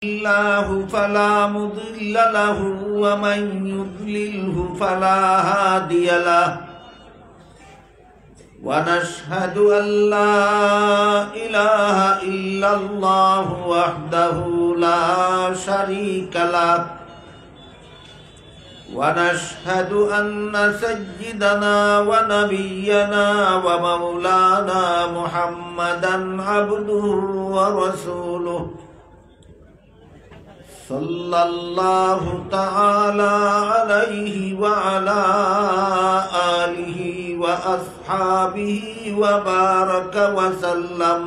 الله فلا مضل له ومن يضلله فلا هادي له ونشهد أن لا إله إلا الله وحده لا شريك له ونشهد أن سيدنا ونبينا ومولانا محمدا عبده ورسوله صلى الله تعالى عليه وعلى آله وأصحابه وبارك وسلم.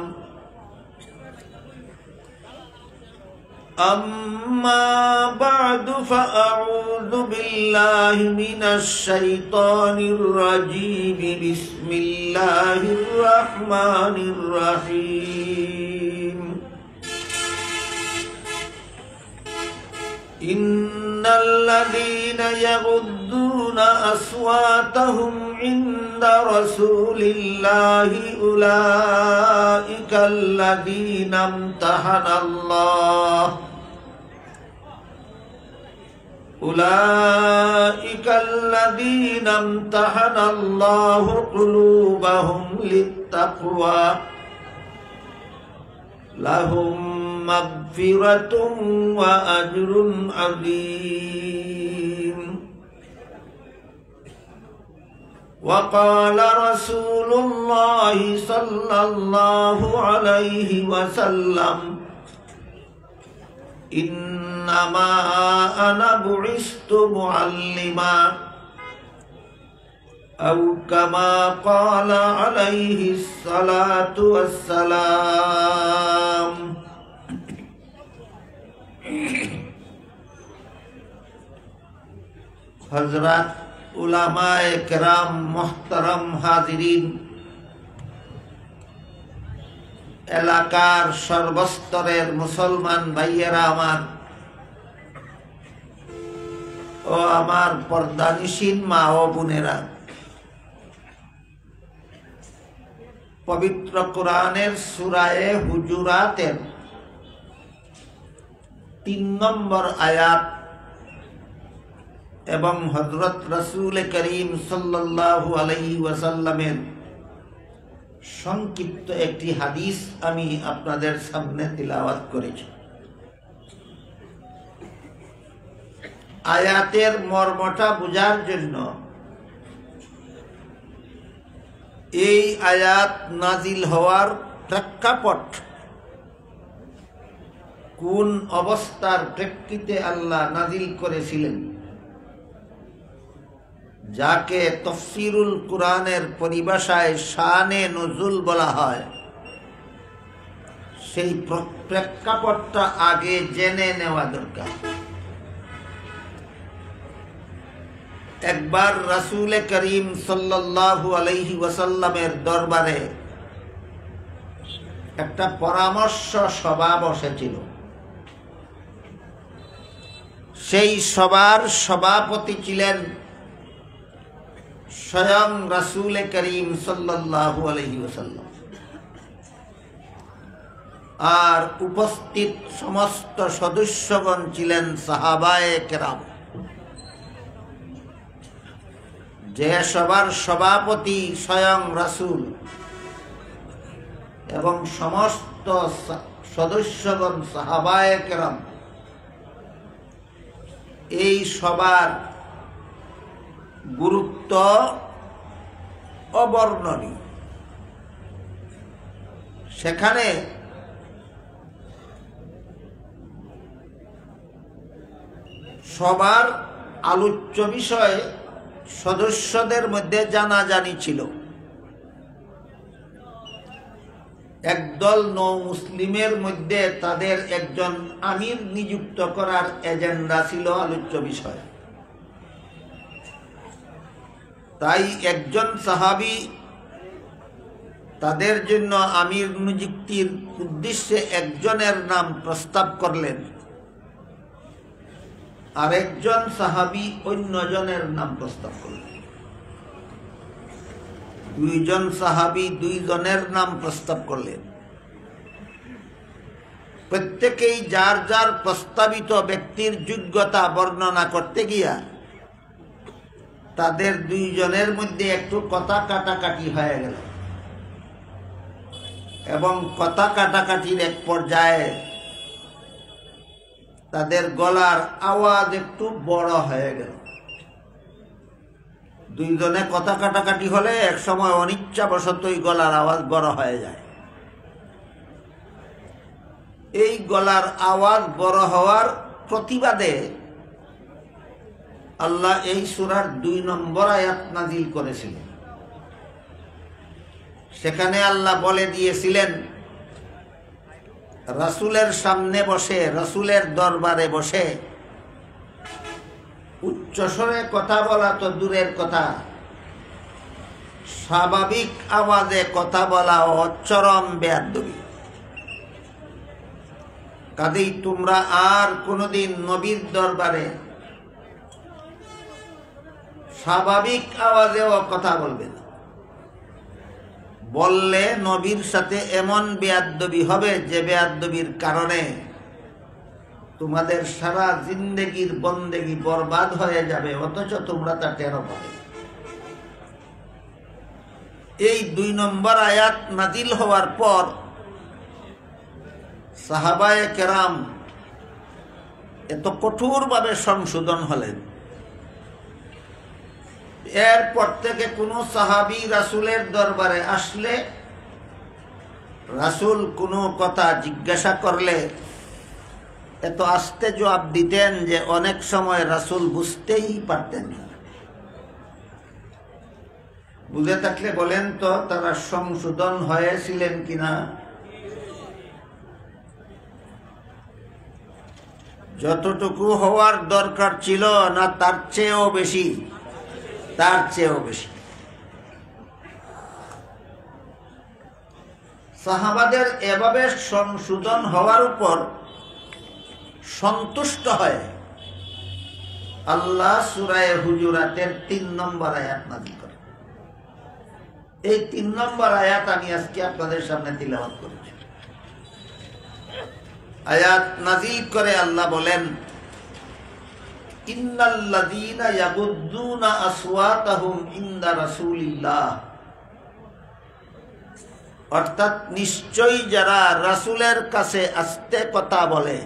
أما بعد فأعوذ بالله من الشيطان الرجيم. بسم الله الرحمن الرحيم. إن الذين يغضون أصواتهم عند رسول الله أولئك الذين امتحن الله قلوبهم للتقوى لهم مغفرة وأجر عظيم. وقال رسول الله صلى الله عليه وسلم إنما أنا بعثت معلما أو كما قال عليه الصلاة والسلام. হযরত উলামায়ে কেরাম, মুহতারাম হাজিরিন, এলাকার সর্বস্তরের মুসলমান ভাইয়েরা আমার ও আমার পর্দানিশীন মা ও বোনেরা, পবিত্র কোরআনের সূরায়ে হুজুরাতের ৩ নম্বর আয়াত এবং হযরত রাসূল করিম সাল্লাল্লাহু আলাইহি ওয়াসাল্লামের সংক্ষিপ্ত একটি হাদিস আমি আপনাদের সামনে তিলাওয়াত করেছি। আয়াতের মর্মটা বোঝার জন্য এই আয়াত নাজিল হওয়ার প্রেক্ষাপট, কোন অবস্থার প্রেক্ষিতে আল্লাহ নাজিল করেছিলেন, যাকে তাফসীরুল কুরআনের পরিভাষায় শানে নুজুল বলা হয়, সেই প্রেক্ষাপটটা আগে জেনে নেওয়া দরকার। একবার রাসূল করিম সাল্লাল্লাহু আলাইহি ওয়াসাল্লামের দরবারে একটা পরামর্শ সভা বসেছিল। সেই সভার সভাপতি ছিলেন স্বয়ং রাসূল করিম সাল্লাল্লাহু আলাইহি ওয়াসাল্লাম, আর উপস্থিত সমস্ত সদস্যগণ ছিলেন সাহাবায়ে কেরাম। যে সবার সভাপতি স্বয়ং রাসূল এবং সমস্ত সদস্যগণ সাহাবায়ে কেরাম, এই সবার গুরুত্ব অবর্ণনীয়। সেখানে সবার আলোচ্য বিষয় সদস্যদের মধ্যে জানাজানি ছিল। একদল নৌ মুসলিমের মধ্যে তাদের একজন আমির নিযুক্ত করার এজেন্ডা ছিল আলোচ্য বিষয়। তাই একজন সাহাবী তাদের জন্য আমির নিযুক্তির উদ্দেশ্যে একজনের নাম প্রস্তাব করলেন, আরেকজন সাহাবী অন্যজনের নাম প্রস্তাব করলেন। দুইজন সাহাবী দুইজনের নাম প্রস্তাব করলেন। প্রত্যেকেই যার যার প্রস্তাবিত ব্যক্তির যোগ্যতা বর্ণনা করতে গিয়া তাদের দুইজনের মধ্যে একটু কথা কাটাকাটি হয়ে গেল এবং কথা কাটাকাটির এক পর্যায়ে তাদের গলার আওয়াজ একটু বড় হয়ে গেল। দুইজনে কথা কাটাকাটি হলে এক সময় অনিচ্ছাবশতই গলার আওয়াজ বড় হয়ে যায়। এই গলার আওয়াজ বড় হওয়ার প্রতিবাদে আল্লাহ এই সূরার ২ নম্বর আয়াত নাযিল করেছিলেন। সেখানে আল্লাহ বলে দিয়েছিলেন, রাসূলের সামনে বসে, রাসূলের দরবারে বসে উচ্চস্বরে কথা বলা তো দূরের কথা, স্বাভাবিক আওয়াজে কথা বলা চরম বেয়াদবি। কাজেই তোমরা আর কোনোদিন নবীর দরবারে স্বাভাবিক আওয়াজেও কথা বলবে না। বললে নবীর সাথে এমন বেয়াদবি হবে যে বেয়াদবির কারণে তোমাদের সারা জিন্দেগির বন্দেগি বরবাদ হয়ে যাবে, অথচ তোমরা তা টেরও পাবে। এই ২ নম্বর আয়াত নাজিল হওয়ার পর সাহাবায়ে কেরাম এত কঠোরভাবে সংশোধন হলেন। এরপর থেকে কোন সাহাবী রাসূলের দরবারে আসলে রাসূল কোনো কথা জিজ্ঞাসা করলে এত আস্তে জবাব দিতেন যে অনেক সময় রাসূল বুঝতেই পারতেন না। বুঝে থাকলে বলেন তো তারা সংশোধন হয়েছিলেন কিনা? যতটুকু হওয়ার দরকার ছিল না তার চেয়েও বেশি, তার চেয়েও বেশি। সাহাবাদের এভাবে সংশোধন হওয়ার উপর সন্তুষ্ট হয় আল্লাহ সূরা হুজুরাতের ৩ নম্বর আয়াত নাযিল করেন। এই ৩ নম্বর আয়াত আমি আজকে আপনাদের সামনে তিলাওয়াত করেছি। আয়াত নাযিল করে আল্লাহ বলেন, ইন্নাল্লাযীনা ইয়াগুদ্দুনা আসওয়াতাহুম ইনদা রাসূলিল্লাহ, অর্থাৎ নিশ্চয়ই যারা রাসূলের কাছে আস্তে কথা বলে।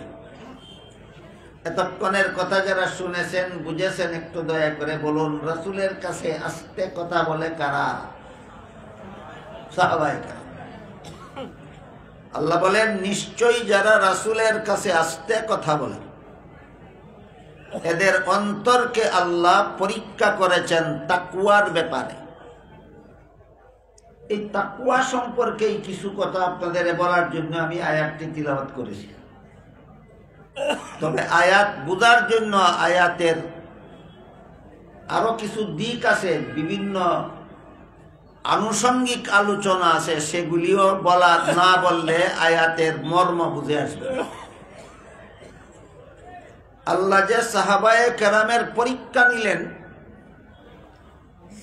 এতক্ষণের কথা যারা শুনেছেন বুঝেছেন, একটু দয়া করে বলুন রাসূলের কাছে আস্তে কথা বলে কারা? সাহাবায়ে কেরাম। আল্লাহ বলেন নিশ্চয়ই যারা রাসূলের কাছে আস্তে কথা বলে এদের অন্তরকে আল্লাহ পরীক্ষা করেছেন তাকওয়ার ব্যাপারে। এই তাকওয়া সম্পর্কেই কিছু কথা আপনাদের বলার জন্য আমি আয়াতটি তিলাওয়াত করেছি। তবে আয়াত বুঝার জন্য আয়াতের আরো কিছু দিক আছে, বিভিন্ন আনুষঙ্গিক আলোচনা আছে, সেগুলিও বলা না বললে আয়াতের মর্ম বুঝে আসবে। আল্লাহ যে সাহাবায়ে কেরামের পরীক্ষা নিলেন,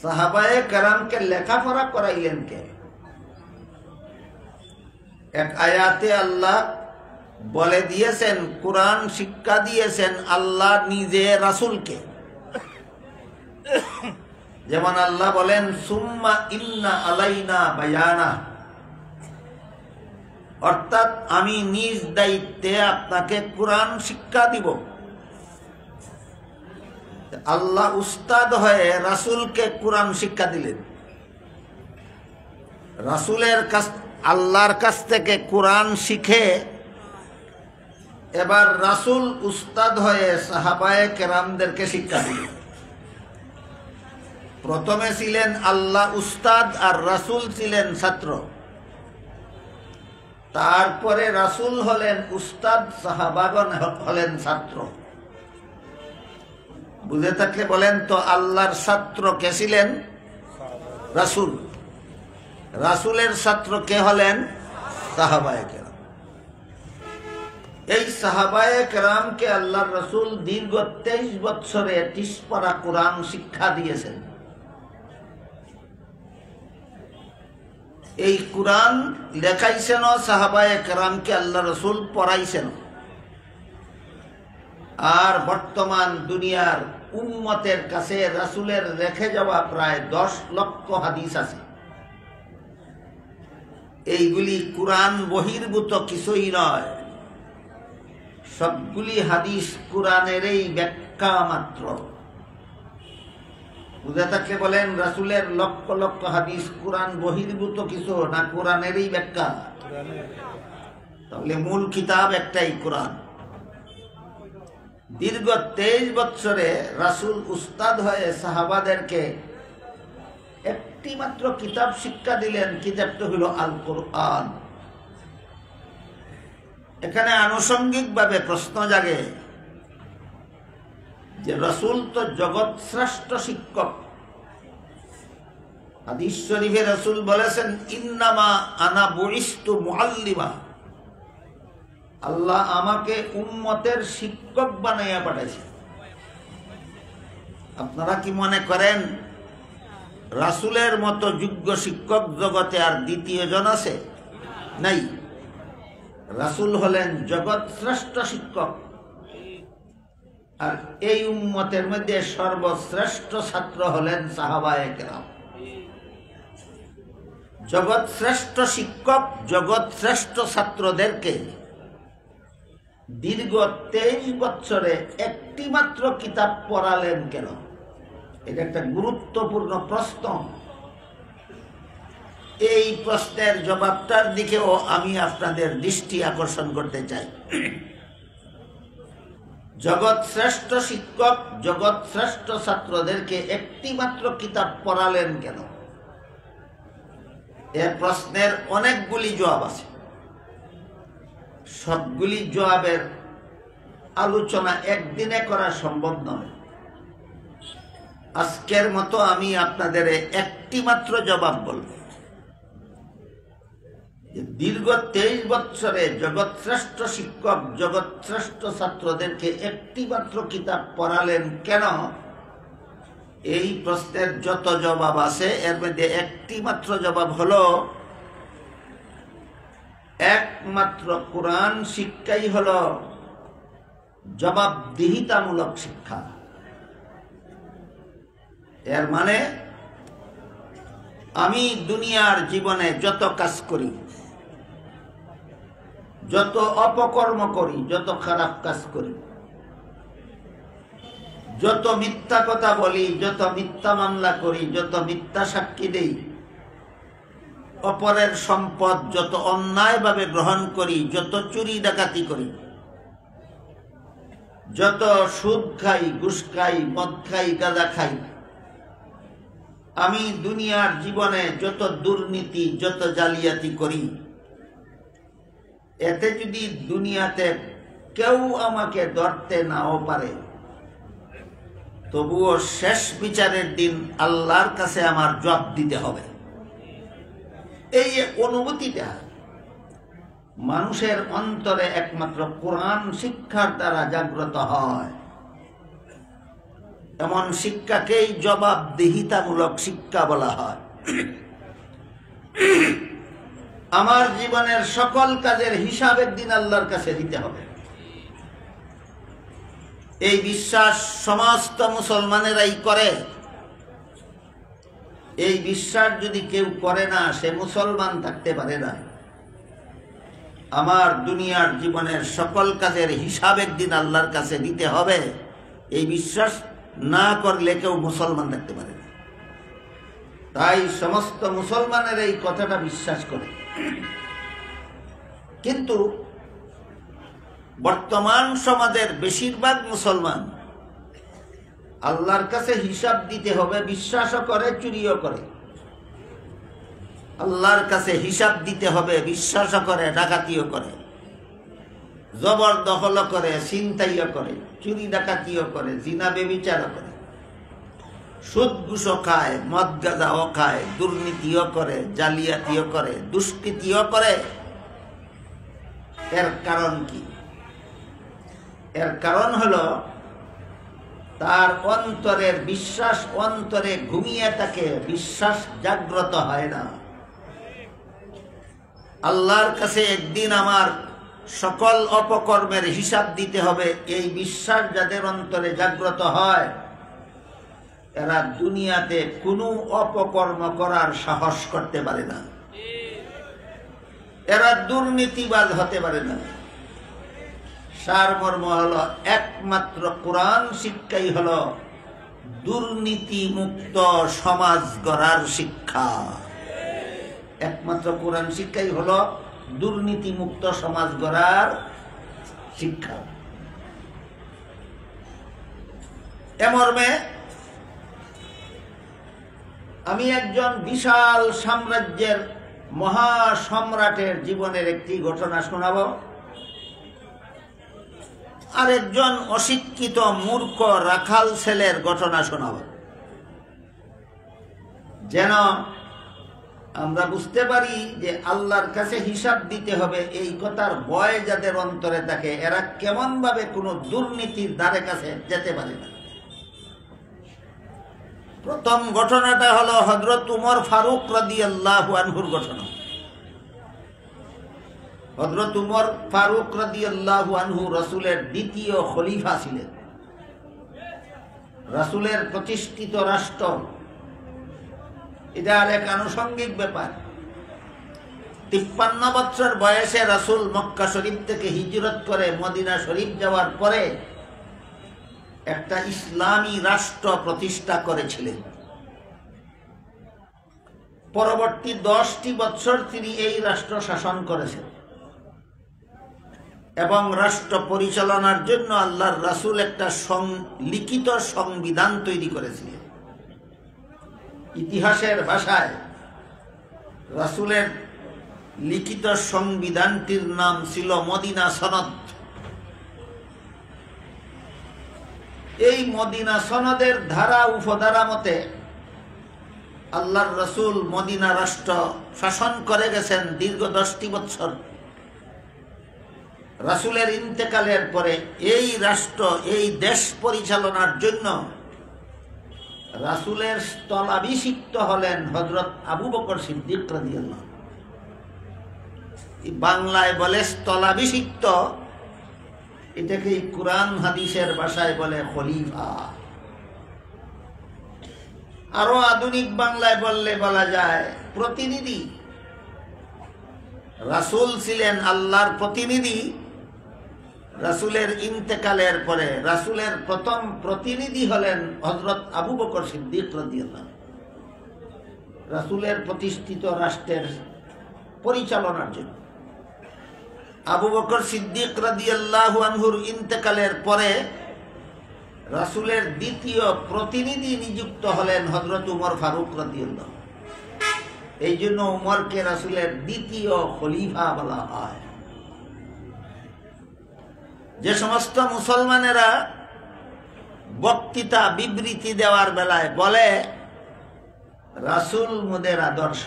সাহাবায়ে কেরামকে লেখাপড়া করাইলেন কে? এক আয়াতে আল্লাহ বলে দিয়েছেন, কোরআন শিক্ষা দিয়েছেন আল্লাহ নিজে রাসূলকে। যেমন আল্লাহ বলেন সুম্মা ইন্না আলাইনা বায়ানা, অর্থাৎ আমি নিজ দায়িত্বে আপনাকে কোরআন শিক্ষা দিব। আল্লাহ উস্তাদ হয়ে রাসূলকে কোরআন শিক্ষা দিলেন। রাসূলের কাছ আল্লাহর কাছ থেকে কোরআন শিখে এবার রাসূল উস্তাদ হয়ে সাহাবায়ে কেরামদেরকে শিক্ষা দিলেন। প্রথমে ছিলেন আল্লাহ উস্তাদ আর রাসূল ছিলেন ছাত্র। তারপরে রাসূল হলেন উস্তাদ, সাহাবাগণ হলেন ছাত্র। বুঝে থাকলে বলেন তো আল্লাহর ছাত্র কে ছিলেন? রাসূল। রাসূলের ছাত্র কে হলেন? সাহাবায়ে কেরাম। এই সাহাবায়ে কেরামকে আল্লাহর রাসূল দীর্ঘ 23 বছরে 30 পারা কোরআন শিক্ষা দিয়েছেন। এই কুরআন লেখাইছেন সাহাবায়ে কেরামকে আল্লাহ রসুল পড়াইছেন। আর বর্তমান দুনিয়ার উম্মতের কাছে রাসূলের রেখে যাওয়া প্রায় 10 লক্ষ হাদিস আছে। এইগুলি কুরআন বহির্ভূত কিছুই নয়, সবগুলি হাদিস কুরআনেরই ব্যাখ্যা মাত্র। বুঝে থাকলে বলেন, রাসূলের লক্ষ লক্ষ হাদিস কুরআন বহির্ভূত কিছু না কুরআনেরই ব্যাখ্যা? তাহলে মূল কিতাব একটাই কুরআন। দীর্ঘ 23 বছরে রাসূল উস্তাদ হয়ে সাহাবাদেরকে একটি মাত্র কিতাব শিক্ষা দিলেন, কিতাবটা হলো আল কোরআন। এখানে আনুষঙ্গিকভাবে প্রশ্ন জাগে যে রাসূল তো জগৎ শ্রেষ্ঠ শিক্ষক। হাদিস শরীফে রাসূল বলেছেন, ইন্নামা আনা বুইস্তু মুআল্লিমা, আল্লাহ আমাকে উম্মতের শিক্ষক বানাইয়া পাঠাইছে। আপনারা কি মনে করেন রাসূলের মতো যোগ্য শিক্ষক জগতে আর দ্বিতীয় জন আছে? নাই। রাসূল হলেন জগৎ শ্রেষ্ঠ শিক্ষক, আর এই উম্মতের মধ্যে সর্বশ্রেষ্ঠ ছাত্র হলেন সাহাবায়ে কেরাম। জগৎ শ্রেষ্ঠ শিক্ষক জগৎ শ্রেষ্ঠ ছাত্রদেরকে দীর্ঘ 23 বছরে একটি মাত্র কিতাব পড়ালেন কেন? এটা একটা গুরুত্বপূর্ণ প্রশ্ন। এই প্রশ্নের জবাবটার দিকেও আমি আপনাদের দৃষ্টি আকর্ষণ করতে চাই। জগৎ শ্রেষ্ঠ শিক্ষক জগৎ শ্রেষ্ঠ ছাত্রদেরকে একটি মাত্র কিতাব পড়ালেন কেন? এ প্রশ্নের অনেকগুলি জবাব আছে। সবগুলি জবাবের আলোচনা একদিনে করা সম্ভব নয়। আজকের মতো আমি আপনাদের একটি মাত্র জবাব বলব। দীর্ঘ 23 বছরে জগৎ শ্রেষ্ঠ শিক্ষক জগৎ শ্রেষ্ঠ ছাত্রদেরকে একটি মাত্র কিতাব পড়ালেন কেন? এই প্রশ্নের যত জবাব আছে এর মধ্যে একটি মাত্র জবাব হলো, একমাত্র কোরআন শিক্ষাই হলো জবাবদিহিতামূলক শিক্ষা। এর মানে আমি দুনিয়ার জীবনে যত কাজ করি, যত অপকর্ম করি, যত খারাপ কাজ করি, যত মিথ্যা কথা বলি, যত মিথ্যা মামলা করি, যত মিথ্যা সাক্ষী দেই, অপরের সম্পদ যত অন্যায়ভাবে গ্রহণ করি, যত চুরি ডাকাতি করি, যত সুদ খাই, ঘুষ খাই, মদ খাই, গাঁজা খাই, আমি দুনিয়ার জীবনে যত দুর্নীতি যত জালিয়াতি করি, এতে যদি দুনিয়াতে কেউ আমাকে ধরতে নাও পারে, তবুও শেষ বিচারের দিন আল্লাহর কাছে আমার জবাব দিতে হবে। এই অনুভূতিটা মানুষের অন্তরে একমাত্র কোরআন শিক্ষার দ্বারা জাগ্রত হয়। এমন শিক্ষাকেই জবাবদিহিতামূলক শিক্ষা বলা হয়। আমার জীবনের সকল কাজের হিসাব একদিন আল্লাহর কাছে দিতে হবে। এই বিশ্বাস সমস্ত মুসলমানেরাই করে। এই বিশ্বাস যদি কেউ করে না, সে মুসলমান থাকতে পারে না। আমার দুনিয়ার জীবনের সকল কাজের হিসাব একদিন আল্লাহর কাছে দিতে হবে, এই বিশ্বাস না করলে কেউ মুসলমান থাকতে পারে না। তাই সমস্ত মুসলমানের এই কথাটা বিশ্বাস করে। কিন্তু বর্তমান সমাজের বেশিরভাগ মুসলমান আল্লাহর কাছে হিসাব দিতে হবে বিশ্বাসও করে, চুরিও করে। আল্লাহর কাছে হিসাব দিতে হবে বিশ্বাসও করে, ডাকাতিও করে, জবরদখলও করে, ছিনতাইও করে, চুরি ডাকাতিও করে, জিনা বেবিচারও করে, সুদ ঘুষও খায়, মদ গাঁজাও খায়, দুর্নীতিও করে, জালিয়াতিও করে, দুষ্কৃতিও করে। এর কারণ কি? এর কারণ হলো তার অন্তরের বিশ্বাস অন্তরে ঘুমিয়ে থাকে, বিশ্বাস জাগ্রত হয় না। আল্লাহর কাছে একদিন আমার সকল অপকর্মের হিসাব দিতে হবে, এই বিশ্বাস যাদের অন্তরে জাগ্রত হয়, এরা দুনিয়াতে কোনো অপকর্ম করার সাহস করতে পারে না, এরা দুর্নীতিবাজ হতে পারে না। সারমর্ম হলো একমাত্র কোরআন শিক্ষাই হলো দুর্নীতি মুক্ত সমাজ গড়ার শিক্ষা। একমাত্র কোরআন শিক্ষাই হলো দুর্নীতি মুক্ত সমাজ গড়ার শিক্ষা। এমর্মে আমি একজন বিশাল সাম্রাজ্যের মহাসম্রাটের জীবনের একটি ঘটনা শোনাব, আর একজন অশিক্ষিত মূর্খ রাখাল ছেলের ঘটনা শোনাব, যেন আমরা বুঝতে পারি যে আল্লাহর কাছে হিসাব দিতে হবে এই কথার ভয় যাদের অন্তরে থাকে, এরা কেমন ভাবে কোনো দুর্নীতির দ্বারে কাছে যেতে পারে না। প্রথম ঘটনাটা হলো হযরত উমর ফারুক রাদিয়াল্লাহু আনহুর ঘটনা। হযরত উমর ফারুক রাদিয়াল্লাহু আনহু রাসূলের দ্বিতীয় খলিফা ছিলেন, রাসূলের প্রতিষ্ঠিত রাষ্ট্র, এটা এক আনুষঙ্গিক ব্যাপার। 53 বছর বয়সে রাসূল মক্কা শরীফ থেকে হিজরত করে মদিনা শরীফ যাওয়ার পরে একটা ইসলামী রাষ্ট্র প্রতিষ্ঠা করেছিলেন। পরবর্তী 10টি বছর তিনি এই রাষ্ট্র শাসন করেছেন এবং রাষ্ট্র পরিচালনার জন্য আল্লাহর রাসূল একটা লিখিত সংবিধান তৈরি করেছিলেন। ইতিহাসের ভাষায় রাসূলের লিখিত সংবিধানটির নাম ছিল মদিনা সনদ। এই মদিনা সনদের ধারা উপধারা মতে আল্লাহর রাসূল মদিনা রাষ্ট্র শাসন করে গেছেন দীর্ঘ 10টি বছর। রাসূলের ইন্তেকালের পরে এই রাষ্ট্র, এই দেশ পরিচালনার জন্য রাসূলের স্থলাভিষিক্ত হলেন হযরত আবু বকর সিদ্দিক রাদিয়াল্লাহু। বাংলায় বলে স্থলাভিষিক্ত, এটাকে কুরআন হাদিসের ভাষায় বলে খলিফা। আরো আধুনিক বাংলায় বললে বলা যায় প্রতিনিধি। রাসূল ছিলেন আল্লাহর প্রতিনিধি। রাসূলের ইন্তেকালের পরে রাসূলের প্রথম প্রতিনিধি হলেন হযরত আবু বকর সিদ্দিক রাদিয়াল্লাহু, রাসূলের প্রতিষ্ঠিত রাষ্ট্রের পরিচালনার জন্য। আবু বকর সিদ্দিক রাদিয়াল্লাহু আনহুর ইন্তেকালের পরে রাসূলের দ্বিতীয় প্রতিনিধি নিযুক্ত হলেন হযরত উমর ফারুক রাদিয়াল্লাহু। এই জন্য উমরকে রাসূলের দ্বিতীয় খলিফা বলা হয়। যে সমস্ত মুসলমানেরা বক্তৃতা বিবৃতি দেওয়ার বেলায় বলে রাসূল মোদের আদর্শ,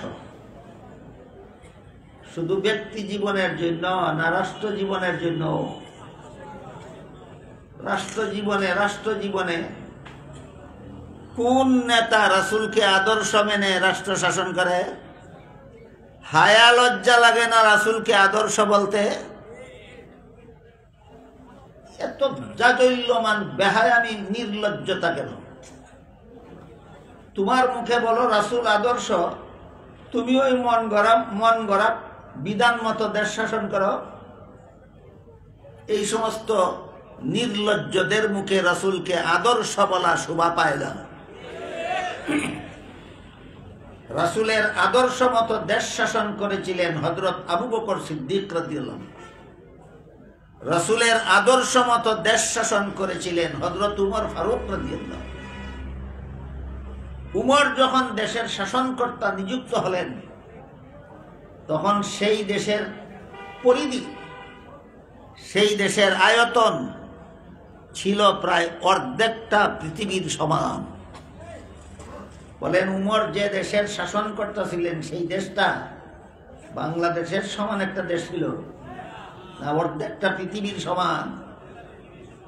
শুধু ব্যক্তি জীবনের জন্য না, রাষ্ট্র জীবনের জন্য। রাষ্ট্র জীবনে কোন নেতা রাসূলকে আদর্শ মেনে রাষ্ট্র শাসন করে? হায়া লজ্জা লাগে না রাসূলকে আদর্শ বলতে? এত জাজল্যমান বেহায়ামি নির্লজ্জতা কেন? তোমার মুখে বলো রাসূল আদর্শ, তুমি ওই মন গড়া বিধান মতো দেশ শাসন করো। এই সমস্ত নির্লজ্জদের মুখে রাসূলকে আদর্শ বলা শোভা পায় না। রাসূলের আদর্শ মতো দেশ শাসন করেছিলেন হযরত আবু বকর সিদ্দিক রাদিয়াল্লাহু। রাসূলের আদর্শ মতো দেশ শাসন করেছিলেন হযরত উমর ফারুক রাদিয়াল্লাহু। উমর যখন দেশের শাসনকর্তা নিযুক্ত হলেন, তখন সেই দেশের পরিধি, সেই দেশের আয়তন ছিল প্রায় অর্ধেকটা পৃথিবীর সমান। বলেন উমর যে দেশের শাসনকর্তা ছিলেন সেই দেশটা বাংলাদেশের সমান একটা দেশ ছিল না, অর্ধেকটা পৃথিবীর সমান।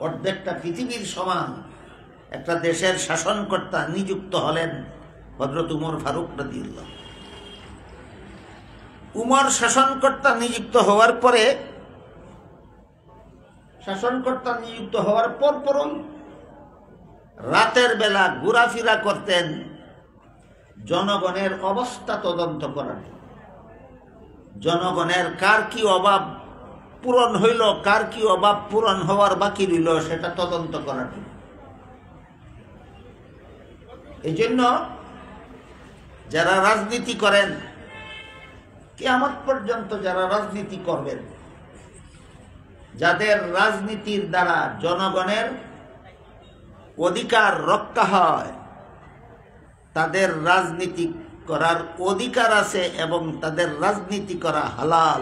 অর্ধেকটা পৃথিবীর সমান একটা দেশের শাসনকর্তা নিযুক্ত হলেন হযরত উমর ফারুক রাদিয়াল্লাহু। উমর শাসনকর্তা নিযুক্ত হওয়ার পরে পরপরই রাতের বেলা ঘোরাফেরা করতেন জনগণের অবস্থা তদন্ত করার জন্য। জনগণের কার কি অভাব পূরণ হইল, কার কি অভাব পূরণ হওয়ার বাকি রইল সেটা তদন্ত করার জন্য। এই জন্য যারা রাজনীতি করেন, কিয়ামত পর্যন্ত যারা রাজনীতি করবেন, যাদের রাজনীতির দ্বারা জনগণের অধিকার রক্ষা হয়, তাদের রাজনীতি করার অধিকার আছে এবং তাদের রাজনীতি করা হালাল।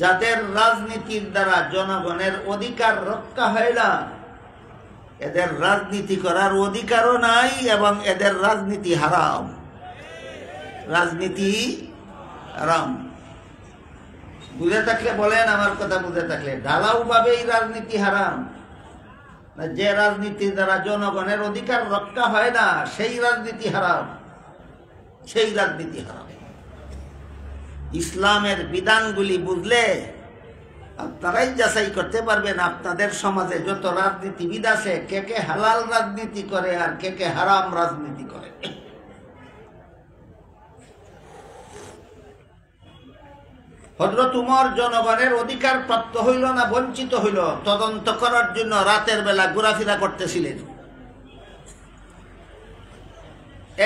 যাদের রাজনীতির দ্বারা জনগণের অধিকার রক্ষা হয় না, এদের রাজনীতি করার অধিকারও নাই এবং এদের রাজনীতি হারাম। রাজনীতি হারাম। বুঝে থাকলে বলেন, আমার কথা বুঝে থাকলে। ঢালাও ভাবেই রাজনীতি হারাম। যে রাজনীতির দ্বারা জনগণের অধিকার রক্ষা হয় না, সেই রাজনীতি হারাম, সেই রাজনীতি হারাম। ইসলামের বিধানগুলি বুঝলে আপনারাই যাচাই করতে পারবেন আপনাদের সমাজে যত রাজনীতিবিদ আছে কে কে হালাল রাজনীতি করে আর কে কে হারাম রাজনীতি করে। হযরত উমর জনগণের অধিকার প্রাপ্ত হইল না বঞ্চিত হইল তদন্ত করার জন্য রাতের বেলা ঘোরাফেরা করতেছিলেন।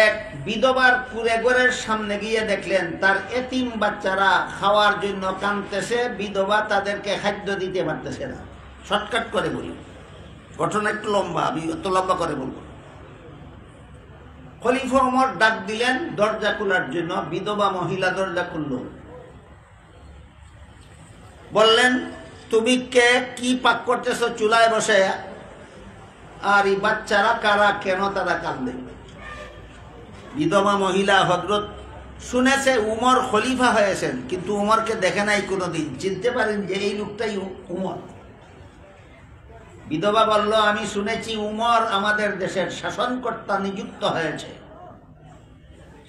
এক বিধবার কুঁড়েঘরের সামনে গিয়ে দেখলেন তার এতিম বাচ্চারা খাওয়ার জন্য কাঁদতেছে, বিধবা তাদেরকে খাদ্য দিতে পারতেছে না। শর্টকাট করে বলি, ঘটনা একটু লম্বা, আমি অত লম্বা করে বলবো। খলিফা ওমর ডাক দিলেন দরজা খোলার জন্য। বিধবা মহিলা দরজা খুলল। বললেন, তুমি কে, কি পাক করতেছো চুলায় বসে, আর এই বাচ্চারা কারা, কেন তারা কাঁদে? বিধবা মহিলা হযরত শুনেছে উমর খলিফা হয়েছেন, কিন্তু উমরকে দেখে নাই কোনোদিন, চিনতে পারেন যে এই লোকটাই উমর। বিধবা বলল, আমি শুনেছি উমর আমাদের দেশের শাসনকর্তা নিযুক্ত হয়েছে,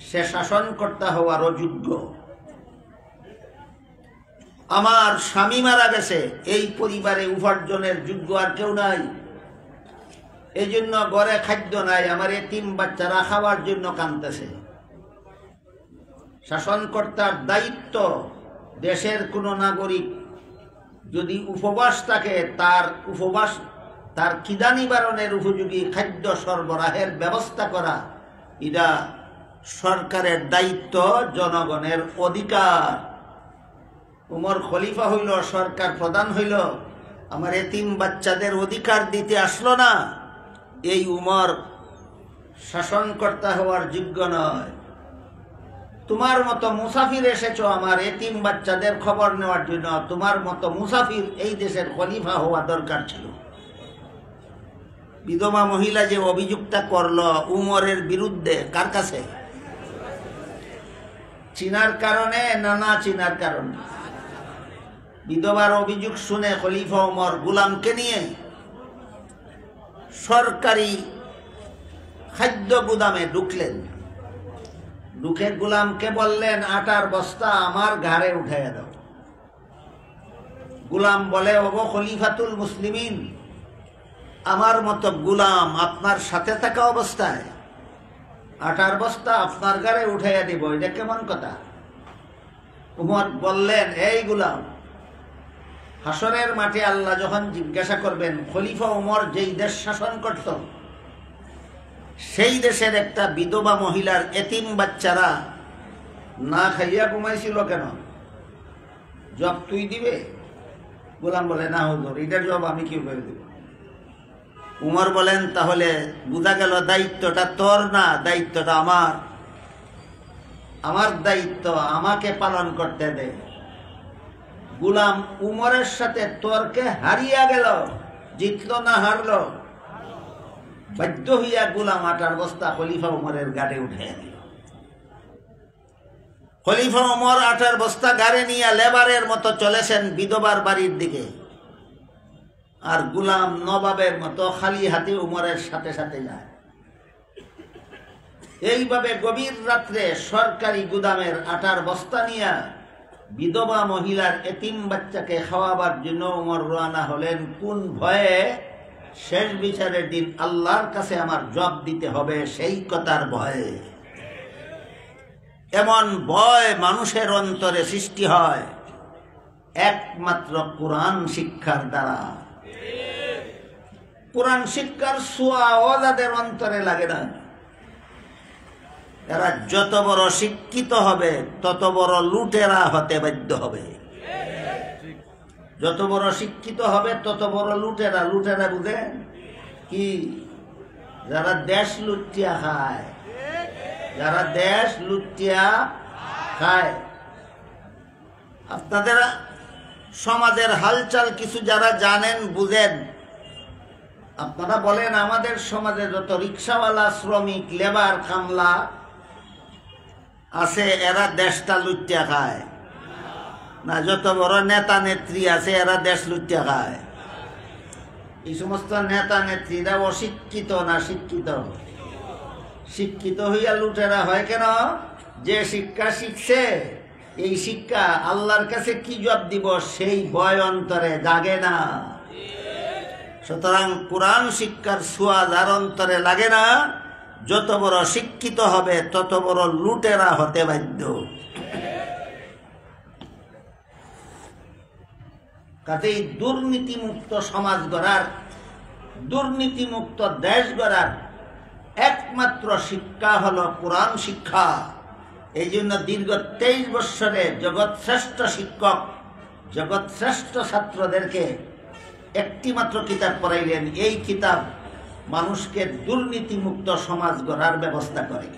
সে শাসনকর্তা হওয়ার অযোগ্য। আমার স্বামী মারা গেছে, এই পরিবারে উপার্জনের যোগ্য আর কেউ নাই, এই জন্য ঘরে খাদ্য নাই, আমার এতিম বাচ্চারা খাওয়ার জন্য কাঁদতেছে। শাসনকর্তার দায়িত্ব, দেশের কোন নাগরিক যদি উপবাস থাকে তার খিদা নিবারণের উপযোগী খাদ্য সরবরাহের ব্যবস্থা করা, এটা সরকারের দায়িত্ব, জনগণের অধিকার। উমর খলিফা হইল, সরকার প্রধান হইল, আমার এতিম বাচ্চাদের অধিকার দিতে আসলো না, এই উমর শাসনকর্তা হওয়ার যোগ্য নয়। তোমার মতো মুসাফির এসেছো আমার এতিম বাচ্চাদের খবর নেওয়ার জন্য, তোমার মতো মুসাফির এই দেশের খলিফা হওয়া দরকার ছিল। বিধবা মহিলা যে অভিযোগটা করলো উমরের বিরুদ্ধে, কার কাছে? চিনার কারণে না না চিনার কারণে? বিধবার অভিযোগ শুনে খলিফা ওমর গোলামকে নিয়ে সরকারি খাদ্য গুদামে ঢুকলেন। ঢুকে গোলামকে বললেন, আটার বস্তা আমার ঘাড়ে উঠাইয়া দাও। গোলাম বলে, ওগো খলিফাতুল মুসলিমিন, আমার মতো গোলাম আপনার সাথে থাকা অবস্থায় আটার বস্তা আপনার ঘাড়ে উঠাইয়া দিব, এটা কেমন কথা? উমর বললেন, এই গোলাম, হাসরের মাঠে আল্লাহ যখন জিজ্ঞাসা করবেন খলিফা ওমর যেই দেশ শাসন করত, সেই দেশের একটা বিধবা মহিলার এতিম বাচ্চারা না খাইয়া ঘুমাইছিল কেন, জব তুই দিবে? গোলাম বলে, না হুজুর, এটার জব আমি কিভাবে দেব? উমর বলেন, তাহলে বোঝা গেল দায়িত্বটা তোর না, দায়িত্বটা আমার। আমার দায়িত্ব আমাকে পালন করতে দে। গোলাম উমরের সাথে তর্কে হারিয়া গেল, জিতল না হারলো, বাধ্য হইয়া গোলাম আটার বস্তা খলিফা উমরের গাড়ে উঠাইয়া দিল। খলিফা উমর আটার বস্তা গাড়ে নিয়ে লেবারের মতো চলেছেন বিধবার বাড়ির দিকে, আর গোলাম নবাবের মতো খালি হাতে উমরের সাথে সাথে যায়। এইভাবে গভীর রাত্রে সরকারি গুদামের আটার বস্তা নিয়ে বিধবা মহিলার এতিম বাচ্চাকে খাওয়াবার জন্য ওমর রওনা হলেন। কোন ভয়ে? শেষ বিচারের দিন আল্লাহর কাছে আমার জবাব দিতে হবে সেই কথার ভয়ে। এমন ভয় মানুষের অন্তরে সৃষ্টি হয় একমাত্র কোরআন শিক্ষার দ্বারা। কোরআন শিক্ষার ছোঁয়াও যাদের অন্তরে লাগে না, এরা যত বড় শিক্ষিত হবে তত বড় লুটেরা হতে বাধ্য হবে। যত বড় শিক্ষিত হবে তত বড় লুটেরা। লুটেরা বুঝেন কি? যারা দেশ লুটিয়া খায়, যারা দেশ লুটিয়া খায়। আপনাদের সমাজের হালচাল কিছু যারা জানেন বুঝেন, আপনারা বলেন আমাদের সমাজে যত রিক্সাওয়ালা, শ্রমিক, লেবার, কামলা আছে এরা দেশটা লুটিয়া খায় না? যত বড় নেতা নেত্রী আছে এরা দেশ লুটিয়া খায়? এই সমস্ত নেতা নেত্রীরা অশিক্ষিত না শিক্ষিত? শিক্ষিত হইয়া লুটেরা হয় কেন? যে শিক্ষা শিখছে, এই শিক্ষা আল্লাহর কাছে কি জবাব দিব সেই ভয় অন্তরে জাগে না। সুতরাং কোরআন শিক্ষার ছোঁয়া যার অন্তরে লাগে না, যত বড় শিক্ষিত হবে তত বড় লুটেরা হতে বাধ্য। কাজেই দুর্নীতিমুক্ত সমাজ গড়ার, দুর্নীতিমুক্ত দেশ গড়ার একমাত্র শিক্ষা হলো কোরআন শিক্ষা। এই জন্য দীর্ঘ 23 বৎসরে জগৎ শ্রেষ্ঠ শিক্ষক, জগৎ শ্রেষ্ঠ ছাত্রদেরকে একটি মাত্র কিতাব পড়াইলেন। এই কিতাব মানুষকে দুর্নীতিমুক্ত সমাজ গড়ার ব্যবস্থা করে।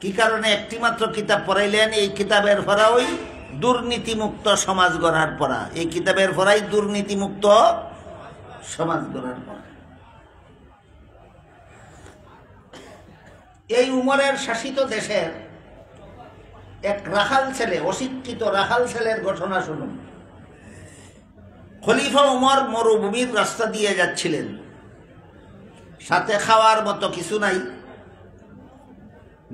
কি কারণে একটি মাত্র কিতাব পড়াইলেন? এই কিতাবের পড়াই দুর্নীতিমুক্ত সমাজ গড়ার পড়া। এই কিতাবের পড়াই দুর্নীতিমুক্ত সমাজ গড়ার পড়া। এই উমরের শাসিত দেশের এক রাখাল ছেলে, অশিক্ষিত রাখাল ছেলের ঘটনা শুনুন। খলিফা উমর মরুভূমির রাস্তা দিয়ে যাচ্ছিলেন, সাথে খাওয়ার মতো কিছু নাই।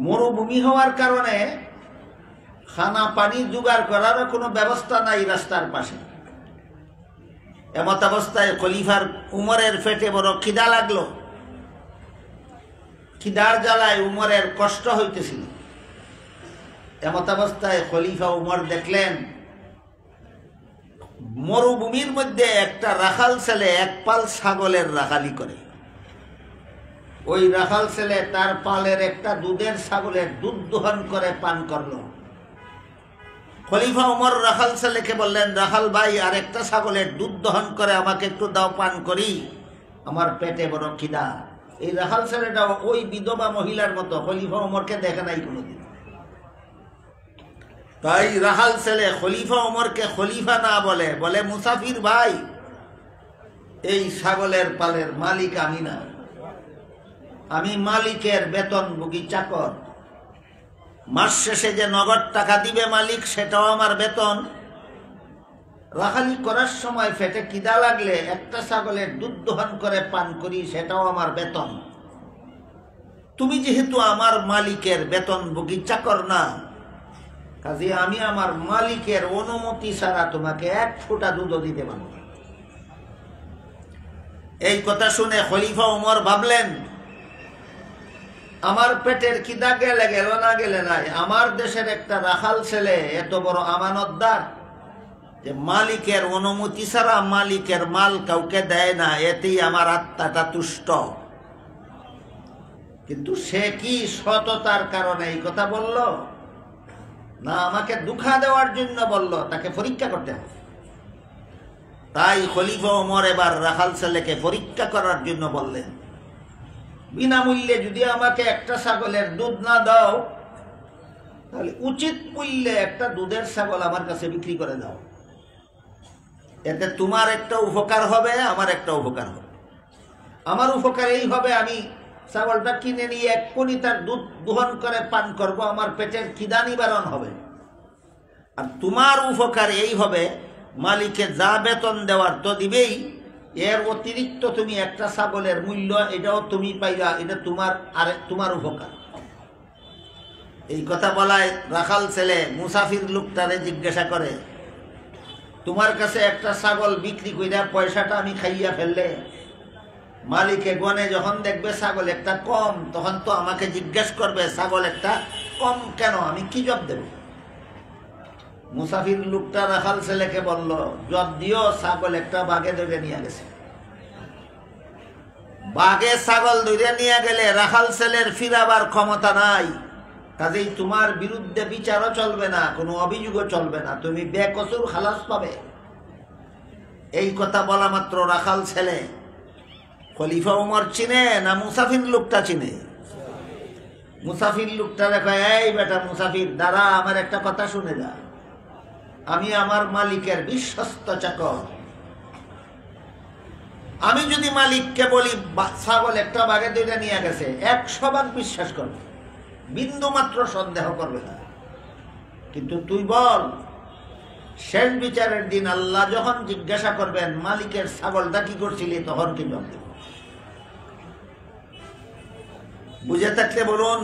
মরুভূমি হওয়ার কারণে খানা পানি জোগাড় করারও কোনো ব্যবস্থা নাই রাস্তার পাশে। এমত অবস্থায় খলিফার উমরের পেটে বড় খিদা লাগলো। খিদার জ্বালায় উমরের কষ্ট হইতেছিল। এমত অবস্থায় খলিফা উমর দেখলেন মরুভূমির মধ্যে একটা রাখাল ছেলে এক পাল ছাগলের রাখালি করে। ওই রাখাল ছেলে তার পালের একটা দুধের ছাগলের দুধ দোহন করে পান করলো। খলিফা উমর রাখাল ছেলেকে বললেন, রাখাল ভাই, আর একটা ছাগলের দুধ দহন করে আমাকে একটু দাও, পান করি, আমার পেটে বড় খিদা। এই রাখাল ছেলেটা ওই বিধবা মহিলার মতো, খলিফা উমরকে দেখে নাই কোনোদিন। তাই রাখাল ছেলে খলিফা উমরকে খলিফা না বলে, বলে মুসাফির ভাই, এই ছাগলের পালের মালিক আমি না, আমি মালিকের বেতনভোগী চাকর। মাস শেষে যে নগদ টাকা দিবে মালিক, সেটাও আমার বেতন। রাখালি করার সময় পেটে খিদা লাগলে একটা ছাগলের দুধ দহন করে পান করি, সেটাও আমার বেতন। তুমি যেহেতু আমার মালিকের বেতনভোগী চাকর না, কাজে আমি আমার মালিকের অনুমতি ছাড়া তোমাকে এক ফোঁটা দুধ দিতে পারব না। এই কথা শুনে খলিফা উমর ভাবলেন, আমার পেটের খিদা গেলে গেল, না গেলে নাই। আমার দেশের একটা রাখাল ছেলে এত বড় আমানতদার যে মালিকের অনুমতি ছাড়া মালিকের মাল কাউকে দেয় না, এতেই আমার আত্মাটা তুষ্ট। কিন্তু সে কি সততার কারণে এই কথা বলল, না আমাকে দুঃখা দেওয়ার জন্য বলল? তাকে পরীক্ষা করতে হবে। তাই খলিফা ওমর এবার রাখাল ছেলেকে পরীক্ষা করার জন্য বললেন, বিনামূল্যে যদি আমাকে একটা ছাগলের দুধ না দাও, তাহলে উচিত মূল্যে একটা দুধের ছাগল আমার কাছে বিক্রি করে দাও। এতে তোমার একটা উপকার হবে, আমার একটা উপকার হবে। আমার উপকার এই হবে, আমি ছাগলটা কিনে নিয়ে এক কোনি তার দুধ দোহন করে পান করব, আমার পেটের খিদা নিবারণ হবে। আর তোমার উপকার এই হবে, মালিকে যা বেতন দেওয়ার তো দিবেই, এর অতিরিক্ত তুমি একটা ছাগলের মূল্য এটাও তুমি পাইলা, এটা তোমার উপকার। এই কথা বলায় রাখাল ছেলে মুসাফির লোকটারে জিজ্ঞাসা করে, তোমার কাছে একটা ছাগল বিক্রি কইরা পয়সাটা আমি খাইয়া ফেললে, মালিকে গনে যখন দেখবে ছাগল একটা কম, তখন তো আমাকে জিজ্ঞেস করবে ছাগল একটা কম কেন, আমি কি জবাব দেব? মুসাফির লোকটা রাখাল ছেলেকে বলল, জবাব দিও ছাগল একটা বাঘে ধরে নিয়ে গেছে। বাঘে ছাগল ধরে নিয়ে গেলে রাখাল ছেলের ফিরাবার ক্ষমতা নাই, কাজেই তোমার বিরুদ্ধে বিচারও চলবে না, কোনো অভিযোগও চলবে না, তুমি বেকসুর খালাস পাবে। এই কথা বলা মাত্র রাখাল ছেলে খলিফা উমর চিনে না মুসাফির লোকটা চিনে? মুসাফির লোকটা দেখো, এই বেটা মুসাফির, দাঁড়া, আমার একটা কথা শুনে যা। আমি আমার মালিকের বিশ্বস্ত চাকর, আমি যদি মালিককে বলি ছাগল একটা বাঘে দুইটা নিয়ে গেছে, 100 বিশ্বাস করবে, বিন্দু মাত্র সন্দেহ করবে না। কিন্তু তুই বল, শেষ বিচারের দিন আল্লাহ যখন জিজ্ঞাসা করবেন মালিকের ছাগলটা কি করছিলি, তখন কি জবাব দেব? বুঝে থাকলে বলুন,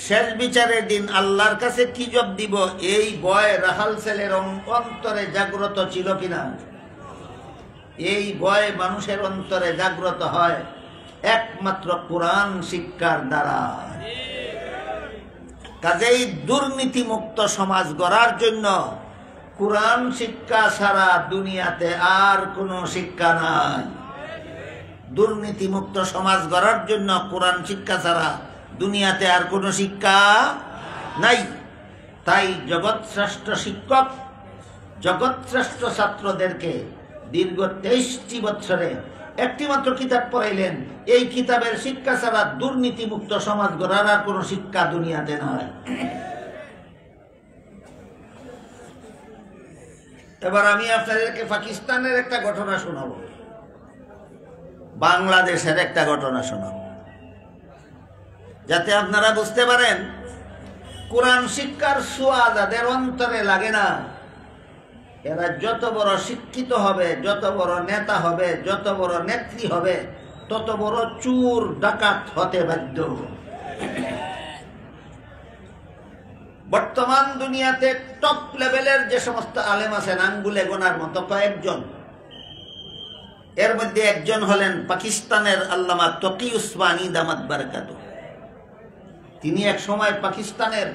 শেষ বিচারের দিন আল্লাহর কাছে কি জবাব দিব, এই ভয় রাখাল ছেলের অন্তরে জাগ্রত ছিল কিনা? এই ভয় মানুষের অন্তরে জাগ্রত হয় একমাত্র কোরআন শিক্ষার দ্বারা। কাজেই দুর্নীতিমুক্ত সমাজ গড়ার জন্য কোরআন শিক্ষা ছাড়া দুনিয়াতে আর কোনো শিক্ষা নাই। দুর্নীতিমুক্ত সমাজ গড়ার জন্য কোরআন শিক্ষা ছাড়া দুনিয়াতে আর কোনো শিক্ষা নাই। তাই জগৎশ্রেষ্ঠ শিক্ষক জগৎশ্রেষ্ঠ ছাত্রদেরকে দীর্ঘ 23টি বছরে একটি মাত্র কিতাব পড়াইলেন। এই কিতাবের শিক্ষা ছাড়া দুর্নীতিমুক্ত সমাজ গড়ার আর কোনো শিক্ষা দুনিয়াতে নয়। এবার আমি আপনাদেরকে পাকিস্তানের একটা ঘটনা শোনাবো, বাংলাদেশের একটা ঘটনা শোনাবো, যাতে আপনারা বুঝতে পারেন কোরআন শিক্ষার ছোঁয়া যাদের অন্তরে লাগে না, এরা যত বড় শিক্ষিত হবে, যত বড় নেতা হবে, যত বড় নেত্রী হবে, তত বড় চোর ডাকাত হতে বাধ্য। বর্তমান দুনিয়াতে টপ লেভেলের যে সমস্ত আলেম আছেন, আঙ্গুলে গোনার মতো কয়েকজন, এর মধ্যে একজন হলেন পাকিস্তানের আল্লামা তকি উসমানী দামাত বারাকাতুহু। তিনি এক সময় পাকিস্তানের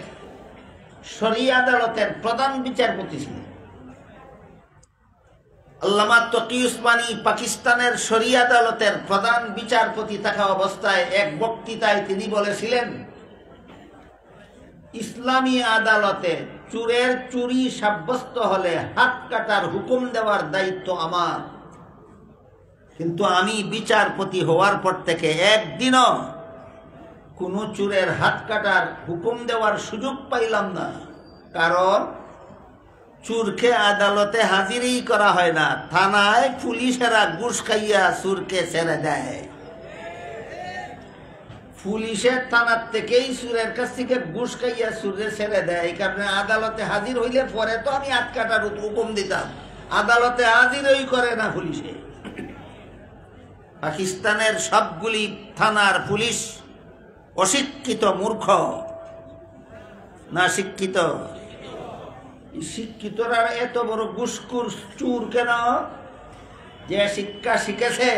শরিয়া আদালতের প্রধান বিচারপতি ছিলেন। আল্লামা তকি উসমানী পাকিস্তানের শরিয়া আদালতের প্রধান বিচারপতি থাকা অবস্থায় এক বক্তৃতায় তিনি বলেছিলেন, ইসলামী আদালতে চোরের চুরি সাব্যস্ত হলে হাত কাটার হুকুম দেওয়ার দায়িত্ব আমার, কিন্তু আমি বিচারপতি হওয়ার পর থেকে একদিনও কোনো চোরের হাত কাটার হুকুম দেওয়ার সুযোগ পাইলাম না। কারণ চোরকে আদালতে হাজিরই করা হয় না, থানায় পুলিশেরা ঘুষ খাইয়া চোরকে ছেড়ে দেয়। পুলিশের থানার থেকেই চোরের কাছ থেকে ঘুষ খাইয়া চোরে ছেড়ে দেয়। এই কারণে আদালতে হাজির হইলে পরে তো আমি হাত কাটার হুকুম দিতাম, আদালতে হাজিরই করে না পুলিশে। পাকিস্তানের সবগুলি থানার পুলিশ অশিক্ষিত, মূর্খ না শিক্ষিত? শিক্ষিতরা এত বড় ঘুষখোর চোর কেন? যে শিক্ষা শিখেছে,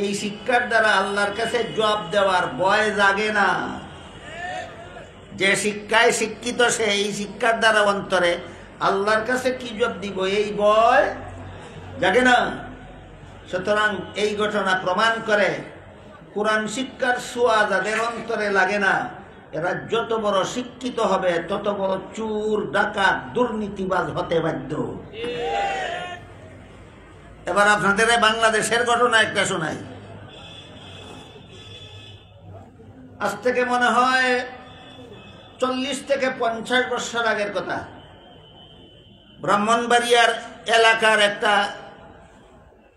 এই শিক্ষার দ্বারা আল্লাহর কাছে জবাব দেওয়ার ভয় জাগে না। যে শিক্ষায় শিক্ষিত সে এই শিক্ষার দ্বারা অন্তরে আল্লাহর কাছে কি জবাব দিব এই ভয় জাগে না। সুতরাং এই ঘটনা প্রমাণ করে কোরআন শিক্ষার ছোঁয়া যাদের অন্তরে লাগে না, এরা যত বড় শিক্ষিত হবে তত বড় চোর ডাকাত দুর্নীতিবাজ হতে বাধ্য। এবার আপনাদের বাংলাদেশের ঘটনা একটা শোনাই। আজ থেকে মনে হয় 40 থেকে 50 বছর আগের কথা। ব্রাহ্মণবাড়িয়ার এলাকার একটা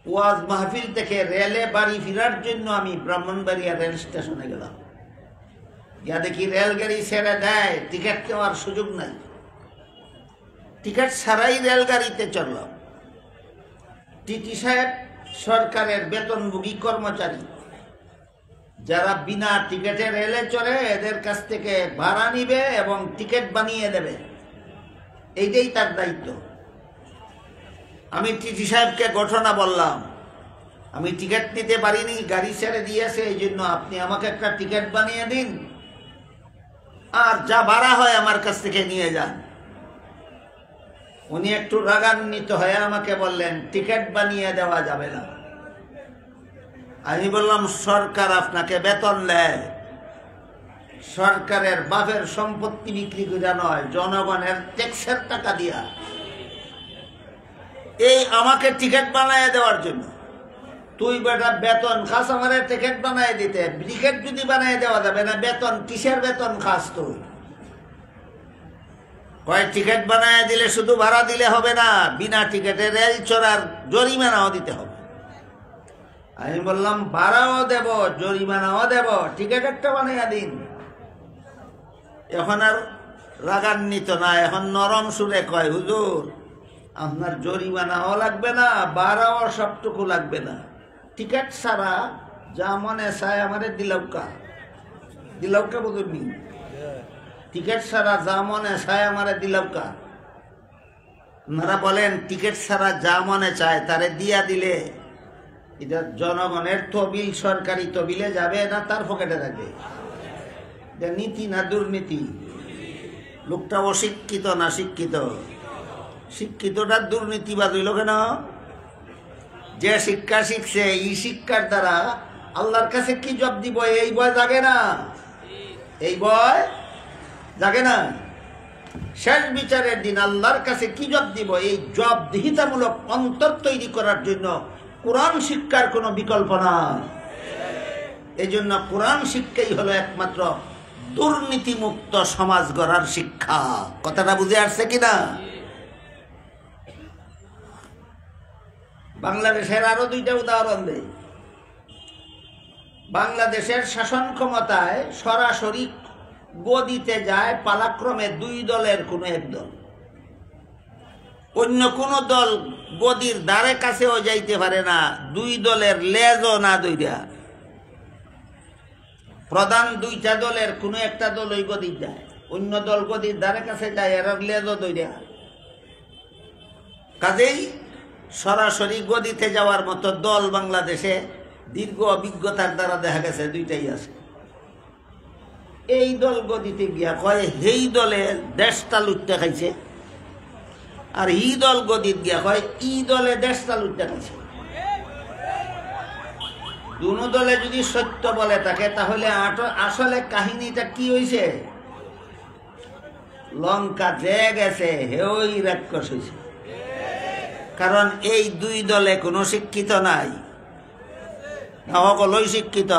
ওয়াজ মাহফিল থেকে রেলে বাড়ি ফেরার জন্য আমি ব্রাহ্মণবাড়িয়া রেল স্টেশনে গেলাম। গিয়া দেখি রেলগাড়ি ছেড়ে দেয়, টিকিট নেওয়ার সুযোগ নাই। টিকিট ছাড়াই রেলগাড়িতে চললাম। টিটি সাহেব সরকারের বেতনভোগী কর্মচারী যারা বিনা টিকেটে রেলে চড়ে এদের কাছ থেকে ভাড়া নিবে এবং টিকিট বানিয়ে দেবে, এইটাই তার দায়িত্ব। আমি টিটি সাহেবকে ঘটনা বললাম, আমি টিকিট নিতে পারিনি, গাড়ি ছেড়ে দিয়েছে, এই জন্য আপনি আমাকে একটা টিকিট বানিয়ে দিন, আর যা ভাড়া হয় আমার কাছ থেকে নিয়ে যান। উনি একটু রাগান্বিত হয়ে আমাকে বললেন টিকিট বানিয়ে দেওয়া যাবে না। আমি বললাম সরকার আপনাকে বেতন দেয়, সরকারের বাপের সম্পত্তি বিক্রি করে নয়, জনগণের ট্যাক্সের টাকা দিয়া এই আমাকে টিকিট বানিয়ে দেওয়ার জন্য। তুই বেটা বেতন খাস আমারে টিকিট বানিয়ে দিতে, টিকিট যদি বানিয়ে দেওয়া যাবে না, বেতন কিসের বেতন খাস তুই? কয় টিকিট বানিয়ে দিলে শুধু ভাড়া দিলে হবে না, বিনা টিকিটে রেল চড়ার জরিমানাও দিতে হবে। আমি বললাম ভাড়াও দেব, জরিমানাও দেব, টিকিট একটা বানিয়ে দিন। এখন আর রাগান্বিত না, এখন নরম সুরে কয় হুজুর আপনার জরিমানাও লাগবে না, ভাড়াও সবটুকু লাগবে না, টিকিট ছাড়া যা মনে চায় আমারে দিলৌকা দিলৌকা বুঝুননি, টিকিট ছাড়া যা মনে চায় আমারে দিলৌকা। আপনারা বলেন টিকিট ছাড়া যা মনে চায় তারে দিয়া দিলে এটা জনগণের তহবিল, সরকারি তহবিলে যাবে না তার পকেটে থাকবে? এটা নীতি না দুর্নীতি? লোকটা অশিক্ষিত না শিক্ষিত? শিক্ষিতটা দুর্নীতিবাদ হইল কেন? যে শিক্ষা শিখছে এই শিক্ষার দ্বারা আল্লাহর কাছে কি জব দিব এই ভয় জাগে না, এই ভয় জাগে না। শেষ বিচারের দিন আল্লাহর কাছে কি জব দিব, এই জবাবদিহিতামূলক অন্তর তৈরি করার জন্য কোরআন শিক্ষার কোনো বিকল্প না। এই জন্য কোরআন শিক্ষাই হলো একমাত্র দুর্নীতিমুক্ত সমাজ গড়ার শিক্ষা। কথাটা বুঝে আসছে কিনা? বাংলাদেশের আরো দুইটা উদাহরণ দেই। বাংলাদেশের শাসন ক্ষমতায় সরাসরি গদিতে যায় পালাক্রমে দুই দলের কোনো এক দল, অন্য কোন দল গদির দ্বারে কাছেও যাইতে পারে না, দুই দলের লেজও না দইরা। প্রধান দুইটা দলের কোনো একটা দল ওই গদি যায়, অন্য দল গদির দ্বারে কাছে যায়, এর লেজও দইরা। কাজেই সরাসরি গদিতে যাওয়ার মতো দল বাংলাদেশে দীর্ঘ অভিজ্ঞতার দ্বারা দেখা গেছে দুইটাই আছে। এই দল গদিতে গিয়া কয় হেই দলে দেশটা লুটতে খাইছে, আর ই দল গদিত গিয়া কয় ই দলে দেশটা লুটতে খাইছে। দুনো দলে যদি সত্য বলে থাকে তাহলে আসলে কাহিনীটা কি হয়েছে? লঙ্কা যে গেছে হেই রাক্ষস হয়েছে। কারণ এই দুই দলে কোনো শিক্ষিত নাই, সকলই শিক্ষিত।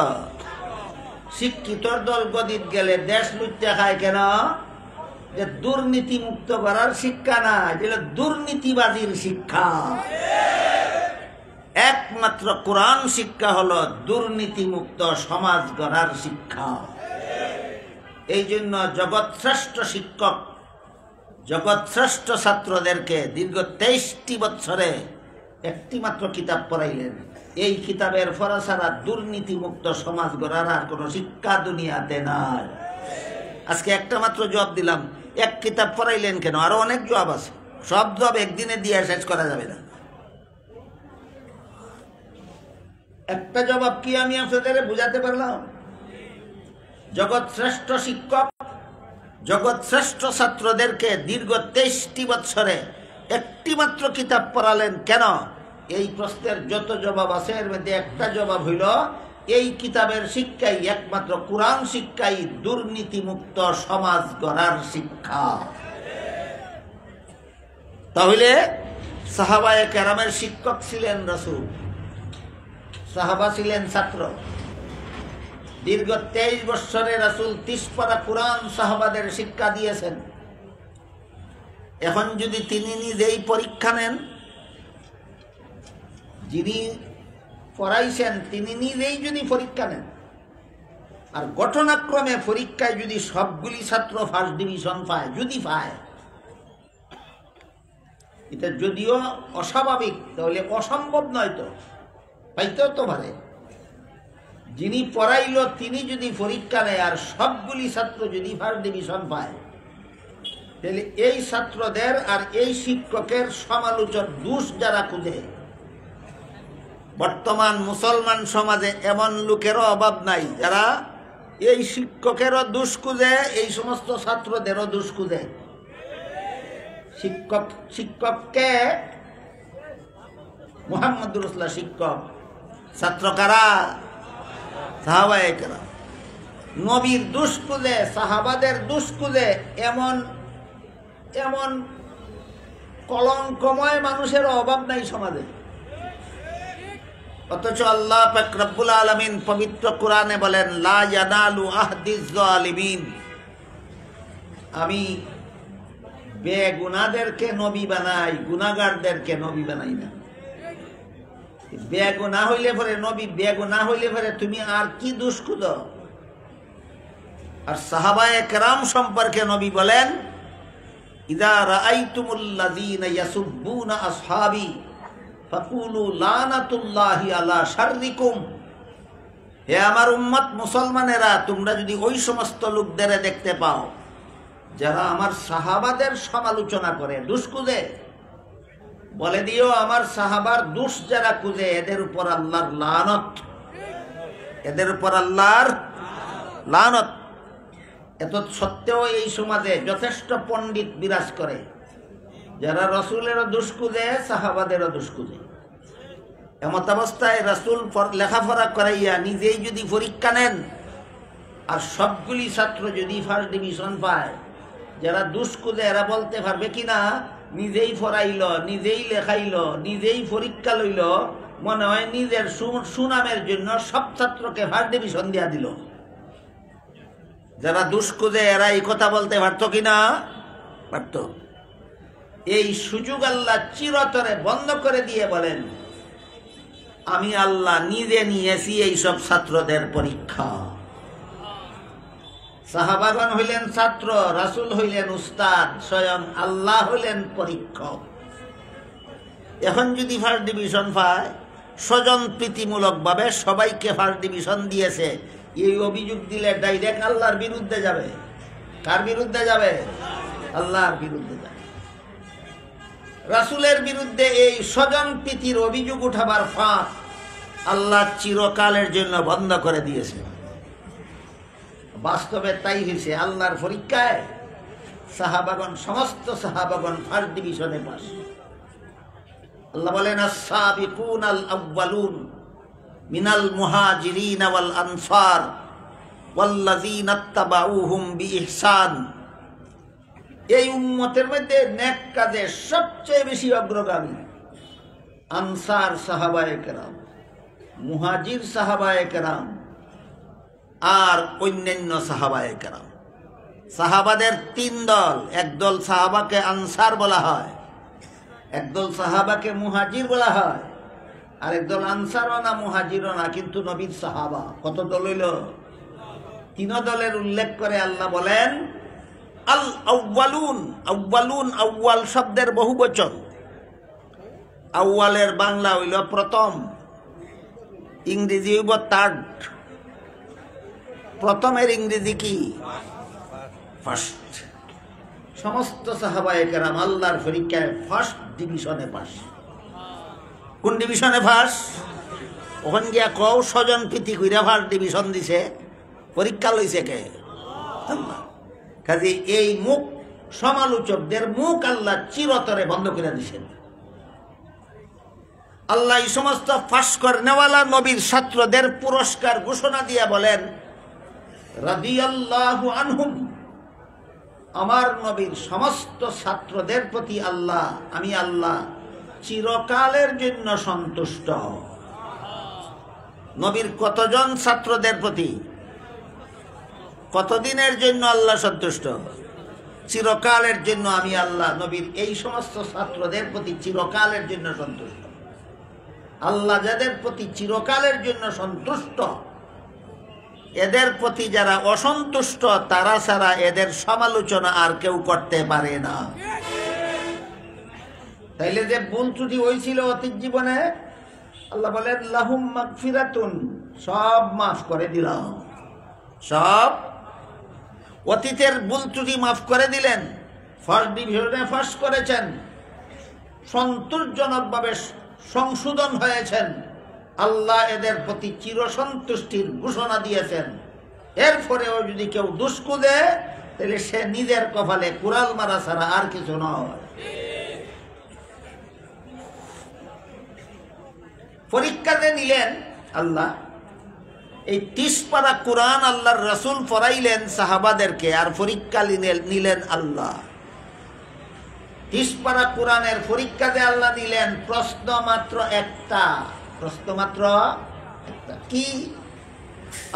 শিক্ষিতর দল গদিত গেলে দেশ লুটতে খায় কেন? যে দুর্নীতি মুক্ত করার শিক্ষা না, যেটা দুর্নীতিবাদীর শিক্ষা। একমাত্র কোরআন শিক্ষা হলো দুর্নীতি মুক্ত সমাজ গড়ার শিক্ষা। এই জন্য জগৎশ্রেষ্ঠ শিক্ষক জগৎশ্রেষ্ঠ ছাত্রদেরকে দীর্ঘ 23টি বছরে একটি মাত্র কিতাব পড়াইলেন। এই কিতাবের পড়া ছাড়া দুর্নীতি মুক্ত সমাজ গড়ার আর কোন শিক্ষা দুনিয়াতে নাই। আজকে একটা মাত্র জবাব দিলাম, এক কিতাব পড়াইলেন কেন? আরো অনেক জবাব আছে, সব জবাব একদিনে দিয়ে শেষ করা যাবে না। একটা জবাব কি আমি আপনাদের বুঝাতে পারলাম? জগৎ শ্রেষ্ঠ শিক্ষক জগৎ শ্রেষ্ঠ ছাত্রদেরকে দীর্ঘ 23টি বছরে একটি মাত্র কিতাব পড়ালেন কেন? এই প্রশ্নের যত জবাব আছে এর মধ্যে একটা জবাব হইল এই কিতাবের শিক্ষাই, একমাত্র কোরআন শিক্ষাই দুর্নীতিমুক্ত সমাজ গড়ার শিক্ষা। তাহলে সাহাবায়ে কেরামের শিক্ষক ছিলেন রাসূল, সাহাবা ছিলেন ছাত্র। দীর্ঘ 23 বছরে রাসূল 30 পারা কোরআন সাহাবাদের শিক্ষা দিয়েছেন। এখন যদি তিনি নিজেই পরীক্ষা নেন, যিনি পড়াইছেন তিনি নিজেই যদি পরীক্ষা নেন, আর ঘটনাক্রমে পরীক্ষায় যদি সবগুলি ছাত্র ফার্স্ট ডিভিশন পায়, যদি পায়, এটা যদিও অস্বাভাবিক তাহলে অসম্ভব নয় তো। পাইতেও তো পারে। যিনি পড়াইল তিনি যদি পরীক্ষা নেয় আর সবগুলি ছাত্র যদি ফার্স্ট ডিভিশন পায়, তাহলে এই ছাত্রদের আর এই শিক্ষকের সমালোচক দোষ যারা খুঁজে, বর্তমান মুসলমান সমাজে এমন লোকেরও অভাব নাই যারা এই শিক্ষকেরও দোষ খুঁজে, এই সমস্ত ছাত্রদেরও দোষ খুঁজে। শিক্ষককে মুহাম্মদুর রাসূলুল্লাহ শিক্ষক, ছাত্র কারা? সাহাবায়ে কেরাম। নবীর দোষ খুঁজে, সাহাবাদের দোষ খুঁজে এমন এমন কলঙ্কময় মানুষের অভাব নাই সমাজে। অথচ আল্লাহ পাক রব্বুল আলামিন পবিত্র কোরআনে বলেন, লা ইয়ানালু আহদিজ জালিমিন, আমি বেগুনাহদেরকে নবী বানাই, গুনাহগারদেরকে নবী বানাই না। বেগুনাহ হইলে পরে নবী, বেগুনাহ হইলে পরে তুমি আর কি দোষ খুঁজো? আর সাহাবায়ে কেরাম সম্পর্কে নবী বলেন, ইযা রাআইতুমুল্লাযীনা ইয়াসুব্বুনা আসহাবি ফাকুলু লানাতুল্লাহি আলা শাররিকুম। হে আমার উম্মত মুসলমানেরা, তোমরা যদি ওই সমস্ত লোকদের দেখতে পাও যারা আমার সাহাবাদের সমালোচনা করে, দোষ খুঁজে, বলে দিও আমার সাহাবার দোষ যারা খুঁজে এদের উপর আল্লাহর লানত, এদের উপর আল্লাহর লানত। এত সত্ত্বেও এই সমাজে যথেষ্ট পণ্ডিত বিরাজ করে যারা রসুলেরও দোষ খুঁজে, সাহাবাদেরও দোষ খুঁজে। এমত অবস্থায় রসুল লেখাপড়া করাইয়া নিজেই যদি পরীক্ষা নেন আর সবগুলি ছাত্র যদি ফার্স্ট ডিভিশন পায়, যারা দোষ খুঁজে এরা বলতে পারবে কিনা নিজেই পড়াইল, নিজেই লেখাইল, নিজেই পরীক্ষা লইল, মনে হয় নিজের সুনামের জন্য সব ছাত্রকে ফার্স্ট ডিভিশন দিয়া দিল। যারা দোষ খুঁজে এরা এই কথা বলতে পারত কিনা? পারত। এই সুযোগ আল্লাহ চিরতরে বন্ধ করে দিয়ে বলেন, আমি আল্লাহ নিজে নিয়েছি এই সব ছাত্রদের পরীক্ষা। সাহাবাগণ হইলেন ছাত্র, রাসূল হইলেন উস্তাদ, স্বয়ং আল্লাহ হইলেন পরীক্ষক। এখন যদি ফার্স্ট ডিভিশন পায়, স্বজন প্রীতিমূলক ভাবে সবাইকে ফার্স্ট ডিভিশন দিয়েছে, এই অভিযোগ দিলে ডাইরেক্ট আল্লাহর বিরুদ্ধে যাবে। কার বিরুদ্ধে যাবে? আল্লাহর বিরুদ্ধে যাবে। রাসূলের বিরুদ্ধে এই স্বজন প্রীতির অভিযোগ উঠাবার ফাঁক আল্লাহ চিরকালের জন্য বন্ধ করে দিয়েছে। বাস্তবে তাই হয়েছে। আল্লাহর পরীক্ষায় সাহাবাগণ, সমস্ত সাহাবাগণ ফার্স্ট ডিভিশনে পাস। আল্লাহ বলেন, আস-সাবিকুনাল আউয়ালুন মিনাল মুহাজিরিন ওয়াল আনসার ওয়াল্লাযীনা ইত্তাবাউহুম বিইহসান। এই উম্মতের মধ্যে নেক কাজে সবচেয়ে বেশি অগ্রগামী আনসার সাহাবায়ে কেরাম, মুহাজির সাহাবায়ে কেরাম আর অন্যান্য সাহাবায়ে কেরাম। সাহাবাদের তিন দল। একদল সাহাবাকে আনসার বলা হয়, একদল সাহাবাকে মুহাজির বলা হয়, আর একদল আনসারও না মুহাজিরও না, কিন্তু নবীর সাহাবা। কত দল হইল? তিন দলের উল্লেখ করে আল্লাহ বলেন, আল আউয়ালুন। আউয়ালুন, আউয়াল শব্দের বহুবচন। আউয়ালের বাংলা হইল প্রথম, ইংরেজি হইব থার্ড। প্রথমের ইংরেজি কি? ফার্স্ট। সমস্ত সাহাবায়ে কেরাম আল্লাহর পরীক্ষায় ফার্স্ট ডিভিশনে পাস। কোন ডিভিশনে পাস? ওখান গিয়া কও স্বজন প্রীতি কইরা ফার্স্ট ডিভিশন দিছে। পরীক্ষা লইছে কে? আল্লাহ। কাজে এই মুখ সমালোচকদের মুখ আল্লাহ চিরতরে বন্ধ করে দিছেন। আল্লাহ এই সমস্ত ফাঁস করে নেওয়ালা নবীর ছাত্রদের পুরস্কার ঘোষণা দিয়া বলেন, রাদিয়াল্লাহু আনহুম। আমার নবীর সমস্ত ছাত্রদের প্রতি আল্লাহ, আমি আল্লাহ চিরকালের জন্য সন্তুষ্ট। নবীর কতজন ছাত্রদের প্রতি? কতদিনের জন্য আল্লাহ সন্তুষ্ট? চিরকালের জন্য আমি আল্লাহ নবীর এই সমস্ত ছাত্রদের প্রতি চিরকালের জন্য সন্তুষ্ট। আল্লাহ যাদের প্রতি চিরকালের জন্য সন্তুষ্ট, এদের প্রতি যারা অসন্তুষ্ট তারা ছাড়া এদের সমালোচনা আর কেউ করতে পারে না। তাইলে যে ভুল ত্রুটি হয়েছিল অতীত জীবনে, আল্লাহ বলেন লাহুম মাগফিরাতুন, সব মাফ করে দিলাম, সব অতীতের ভুল ত্রুটি মাফ করে দিলেন, ফার্স্ট ডিভিশনে ফার্স্ট করেছেন, সন্তোষজনকভাবে সংশোধন হয়েছেন, আল্লাহ এদের প্রতি চিরসন্তুষ্টির ঘোষণা দিয়েছেন। এরপরেও যদি কেউ দুষ্কু দেয় তাহলে সে নিজের কপালে কুড়াল মারা ছাড়া আর কিছু নয়। পরীক্ষাতে নিলেন আল্লাহ, এই 30 পারা কোরআন আল্লাহর রাসূল পড়াইলেন সাহাবাদেরকে, আর পরীক্ষা নিলেন আল্লাহ। 30 পারা কোরআনের পরীক্ষাতে আল্লাহ দিলেন প্রশ্ন মাত্র একটা, প্রশ্ন মাত্র একটা। কি?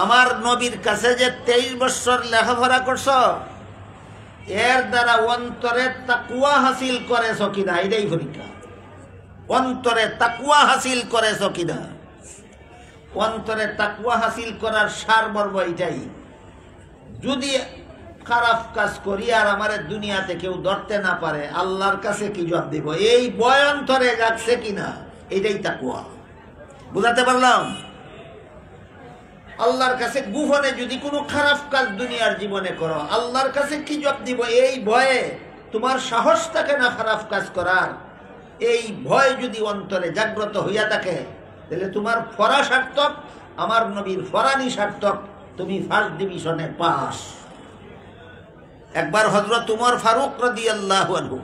আমার নবীর কাছে যে 23 বছর লেখাপড়া করছ, এর দ্বারা অন্তরে তাকওয়া হাসিল করেছ কিনা, এটাই পরীক্ষা। অন্তরে তাকওয়া হাসিল করেছ কিনা। অন্তরে তাকওয়া হাসিল করার সারমর্ম এটাই। যদি খারাপ কাজ করি আর আমার দুনিয়াতে কেউ ধরতে না পারে, আল্লাহর কাছে কি জবাব দিব, এই ভয় অন্তরে জাগছে কিনা, এটাই তাকওয়া। বুঝাতে পারলাম? আল্লাহর কাছে গোপনে যদি কোনো খারাপ কাজ দুনিয়ার জীবনে করো, আল্লাহর কাছে কি জবাব দিব, এই ভয়ে তোমার সাহস থাকে না খারাপ কাজ করার। এই ভয় যদি অন্তরে জাগ্রত হইয়া থাকে, তাহলে তোমার ফরা সার্থক, আমার নবীর ফরানি সার্থক, তুমি ফার্স্ট ডিভিশনে পাস। একবার হযরত উমর ফারুক রাদিয়াল্লাহু আনহু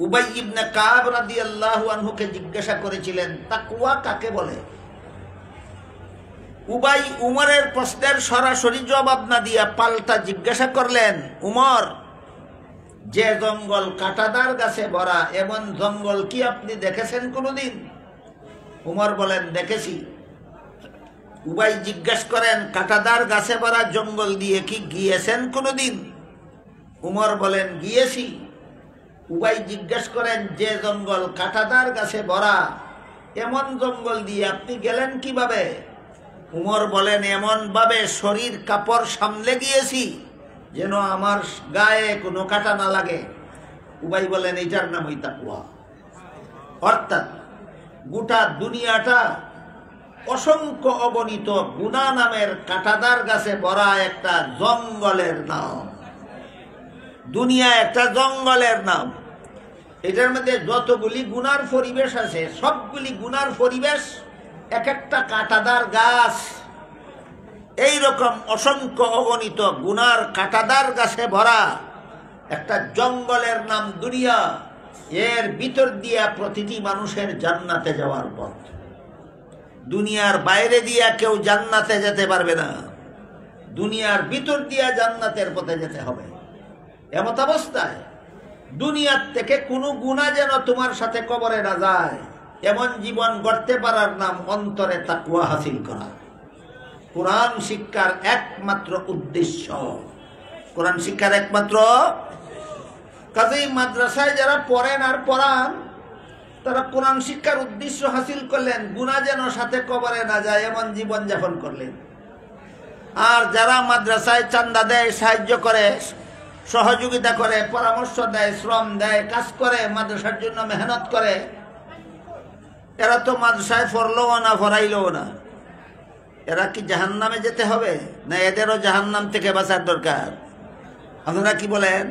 উবাই ইবনে কাব রাদিয়াল্লাহু আনহুকে জিজ্ঞাসা করেছিলেন তাকওয়া কাকে বলে। উবাই উমরের প্রশ্নের সরাসরি জবাব না দিয়া পাল্টা জিজ্ঞাসা করলেন, উমর, যে জঙ্গল কাঁটাদার গাছে ভরা, এমন জঙ্গল কি আপনি দেখেছেন কোনদিন? উমর বলেন, দেখেছি। উবাই জিজ্ঞাসা করেন, কাঁটাদার গাছে ভরা জঙ্গল দিয়ে কি গিয়েছেন কোনদিন? উমর বলেন, গিয়েছি। উবাই জিজ্ঞাসা করেন, যে জঙ্গল কাঁটাদার গাছে ভরা, এমন জঙ্গল দিয়ে আপনি গেলেন কিভাবে? উমর বলেন, এমন ভাবে শরীর কাপড় সামলে গিয়েছি যেন আমার গায়ে কোনো কাঁটা না লাগে। উবাই বলেন, এটার নামই তাকওয়া। অর্থাৎ গোটা দুনিয়াটা অসংখ্য অগণিত গুনাহ নামের কাঁটাদার গাছে ভরা একটা জঙ্গলের নাম। দুনিয়া একটা জঙ্গলের নাম। এটার মধ্যে যতগুলি গুনার পরিবেশ আছে, সবগুলি গুনার পরিবেশ এক একটা কাঁটাদার গাছ। এইরকম অসংখ্য অগণিত গুনার কাঁটাদার গাছে ভরা একটা জঙ্গলের নাম দুনিয়া। এর ভিতর দিয়া প্রতিটি মানুষের জান্নাতে যাওয়ার পথ। দুনিয়ার বাইরে দিয়া কেউ জান্নাতে যেতে পারবে না, দুনিয়ার ভিতর দিয়া জান্নাতের পথে যেতে হবে। এমত অবস্থায় দুনিয়ার থেকে কোনো গুনাহ যেন তোমার সাথে কবরে না যায়, এমন জীবন গড়তে পারার নাম অন্তরে তাকওয়া হাসিল করা। কোরআন শিক্ষার একমাত্র উদ্দেশ্য, কোরআন শিক্ষার একমাত্র কাজেই মাদ্রাসায় যারা পড়েন আর পড়ান, তারা কোরআন শিক্ষার উদ্দেশ্য হাসিল করলেন, গুনাহ যেন সাথে কবরে না যায় এমন জীবন যাপন করলেন। আর যারা মাদ্রাসায় চান্দা দেয়, সাহায্য করে, সহযোগিতা করে, পরামর্শ দেয়, শ্রম দেয়, কাজ করে, মাদ্রাসার জন্য মেহনত করে, এরা তো মাদ্রাসায় পড়লও না, পড়াইলও না। এরা কি জাহান্নামে যেতে হবে? না এদেরও জাহান্নাম থেকে বাঁচার দরকার? আপনারা কি বলেন?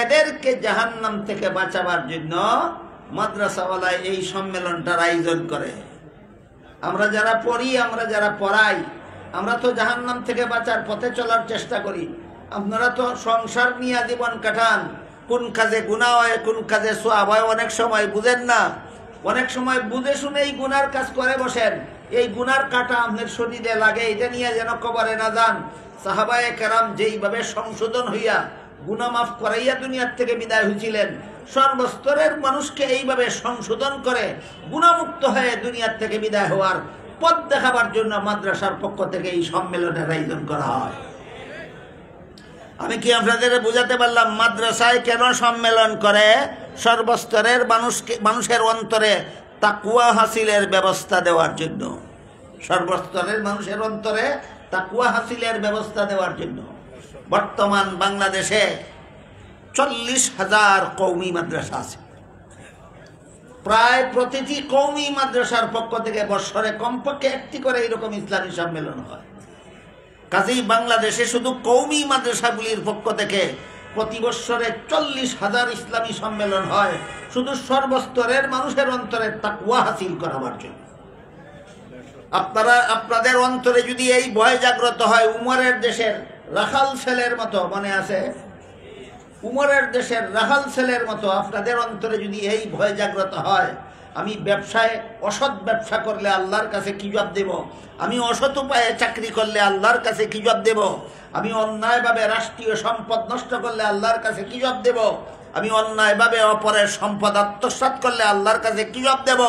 এদেরকে জাহান্নাম থেকে বাঁচাবার জন্য মাদ্রাসাওয়ালায় এই সম্মেলনটার আয়োজন করে। আমরা যারা পড়ি, আমরা যারা পড়াই, আমরা তো জাহান্নাম থেকে বাঁচার পথে চলার চেষ্টা করি। আপনারা তো সংসার নিয়ে জীবন কাটান, কোন কাজে গুনাহ হয়, কোন কাজে সওয়াব হয় অনেক সময় বুঝেন না। অনেক সময় বুঝে শুনে এই গুনার কাজ করে বসেন। এই গুনার কাটা আপনার শরীরে লাগে, এটা নিয়ে যেন কবরে না যান। সাহাবায়ে কেরাম যেইভাবে সংশোধন হইয়া গুনাহ মাফ করাইয়া দুনিয়ার থেকে বিদায় হয়েছিলেন, সর্বস্তরের মানুষকে এইভাবে সংশোধন করে গুনাহমুক্ত হয়ে দুনিয়ার থেকে বিদায় হওয়ার পথ দেখাবার জন্য মাদ্রাসার পক্ষ থেকে এই সম্মেলনের আয়োজন করা হয়। আমি কি আপনাদের বুঝাতে পারলাম মাদ্রাসায় কেন সম্মেলন করে? সর্বস্তরের মানুষের অন্তরে তাকওয়া হাসিলের ব্যবস্থা দেওয়ার জন্য। সর্বস্তরের মানুষের অন্তরে তাকওয়া হাসিলের ব্যবস্থা দেওয়ার জন্য। বর্তমান বাংলাদেশে 40,000 কওমি মাদ্রাসা আছে। প্রায় প্রতিটি কওমি মাদ্রাসার পক্ষ থেকে বৎসরে কমপক্ষে একটি করে এরকম ইসলামী সম্মেলন হয়। কাজেই বাংলাদেশে শুধু কওমি মাদ্রাসাগুলির পক্ষ থেকে প্রতি বৎসরে 40,000 ইসলামী সম্মেলন হয়, শুধু সর্বস্তরের মানুষের অন্তরে তাকওয়া হাসিল করার জন্য। আপনাদের অন্তরে যদি এই ভয় জাগ্রত হয়, উমরের দেশের রাখাল ছেলের মতো, মনে আছে উমরের দেশের রাখাল ছেলের মতো আপনাদের অন্তরে যদি এই ভয় জাগ্রত হয়, আমি ব্যবসায় অসৎ ব্যবসা করলে আল্লাহর কাছে কি জবাব দেব, আমি অসৎ উপায়ে চাকরি করলে আল্লাহর কাছে কি জবাব দেব, আমি অন্যায়ভাবে রাষ্ট্রীয় সম্পদ নষ্ট করলে আল্লাহর কাছে কি জবাব দেব, আমি অন্যায়ভাবে অপরের সম্পদ আত্মসাৎ করলে আল্লাহর কাছে কি জবাব দেব,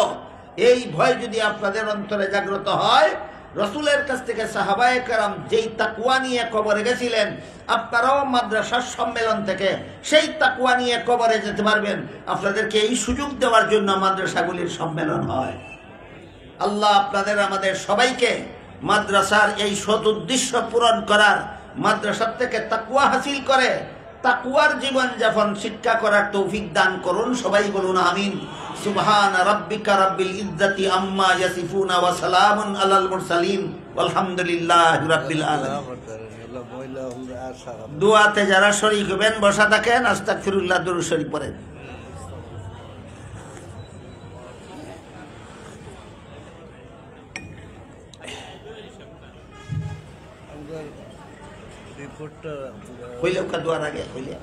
এই ভয় যদি আপনাদের অন্তরে জাগ্রত হয়, রসুলের কাছ থেকে সাহাবায়ে কেরাম যেই তাকওয়া নিয়ে কবরে গেছিলেন, আপনারাও মাদ্রাসার সম্মেলন থেকে সেই তাকওয়া নিয়ে কবরে যেতে পারবেন। আপনাদেরকে এই সুযোগ দেওয়ার জন্য মাদ্রাসাগুলির সম্মেলন হয়। আল্লাহ আপনাদের আমাদের সবাইকে মাদ্রাসার এই সৎ উদ্দেশ্য পূরণ করার, মাদ্রাসার থেকে তাকওয়া হাসিল করে তাকওয়ার জীবন যাপন শিক্ষা করার তৌফিক দান করুন। সবাই বলুন আমিন। সুবহান রাব্বিকা রাব্বিল ইজ্জাতি আম্মা ইয়াসিফুনা ওয়া সালামুন আলাল মুরসালিন আলহামদুলিল্লাহি রাব্বিল আলামিন। দোয়াতে যারা শরীক হবেন বসা থাকেন, আস্তাগফিরুল্লাহ দুরূদ শরীফ পড়েন। রিপোর্টটা হইলে দোয়ার আগে হইলে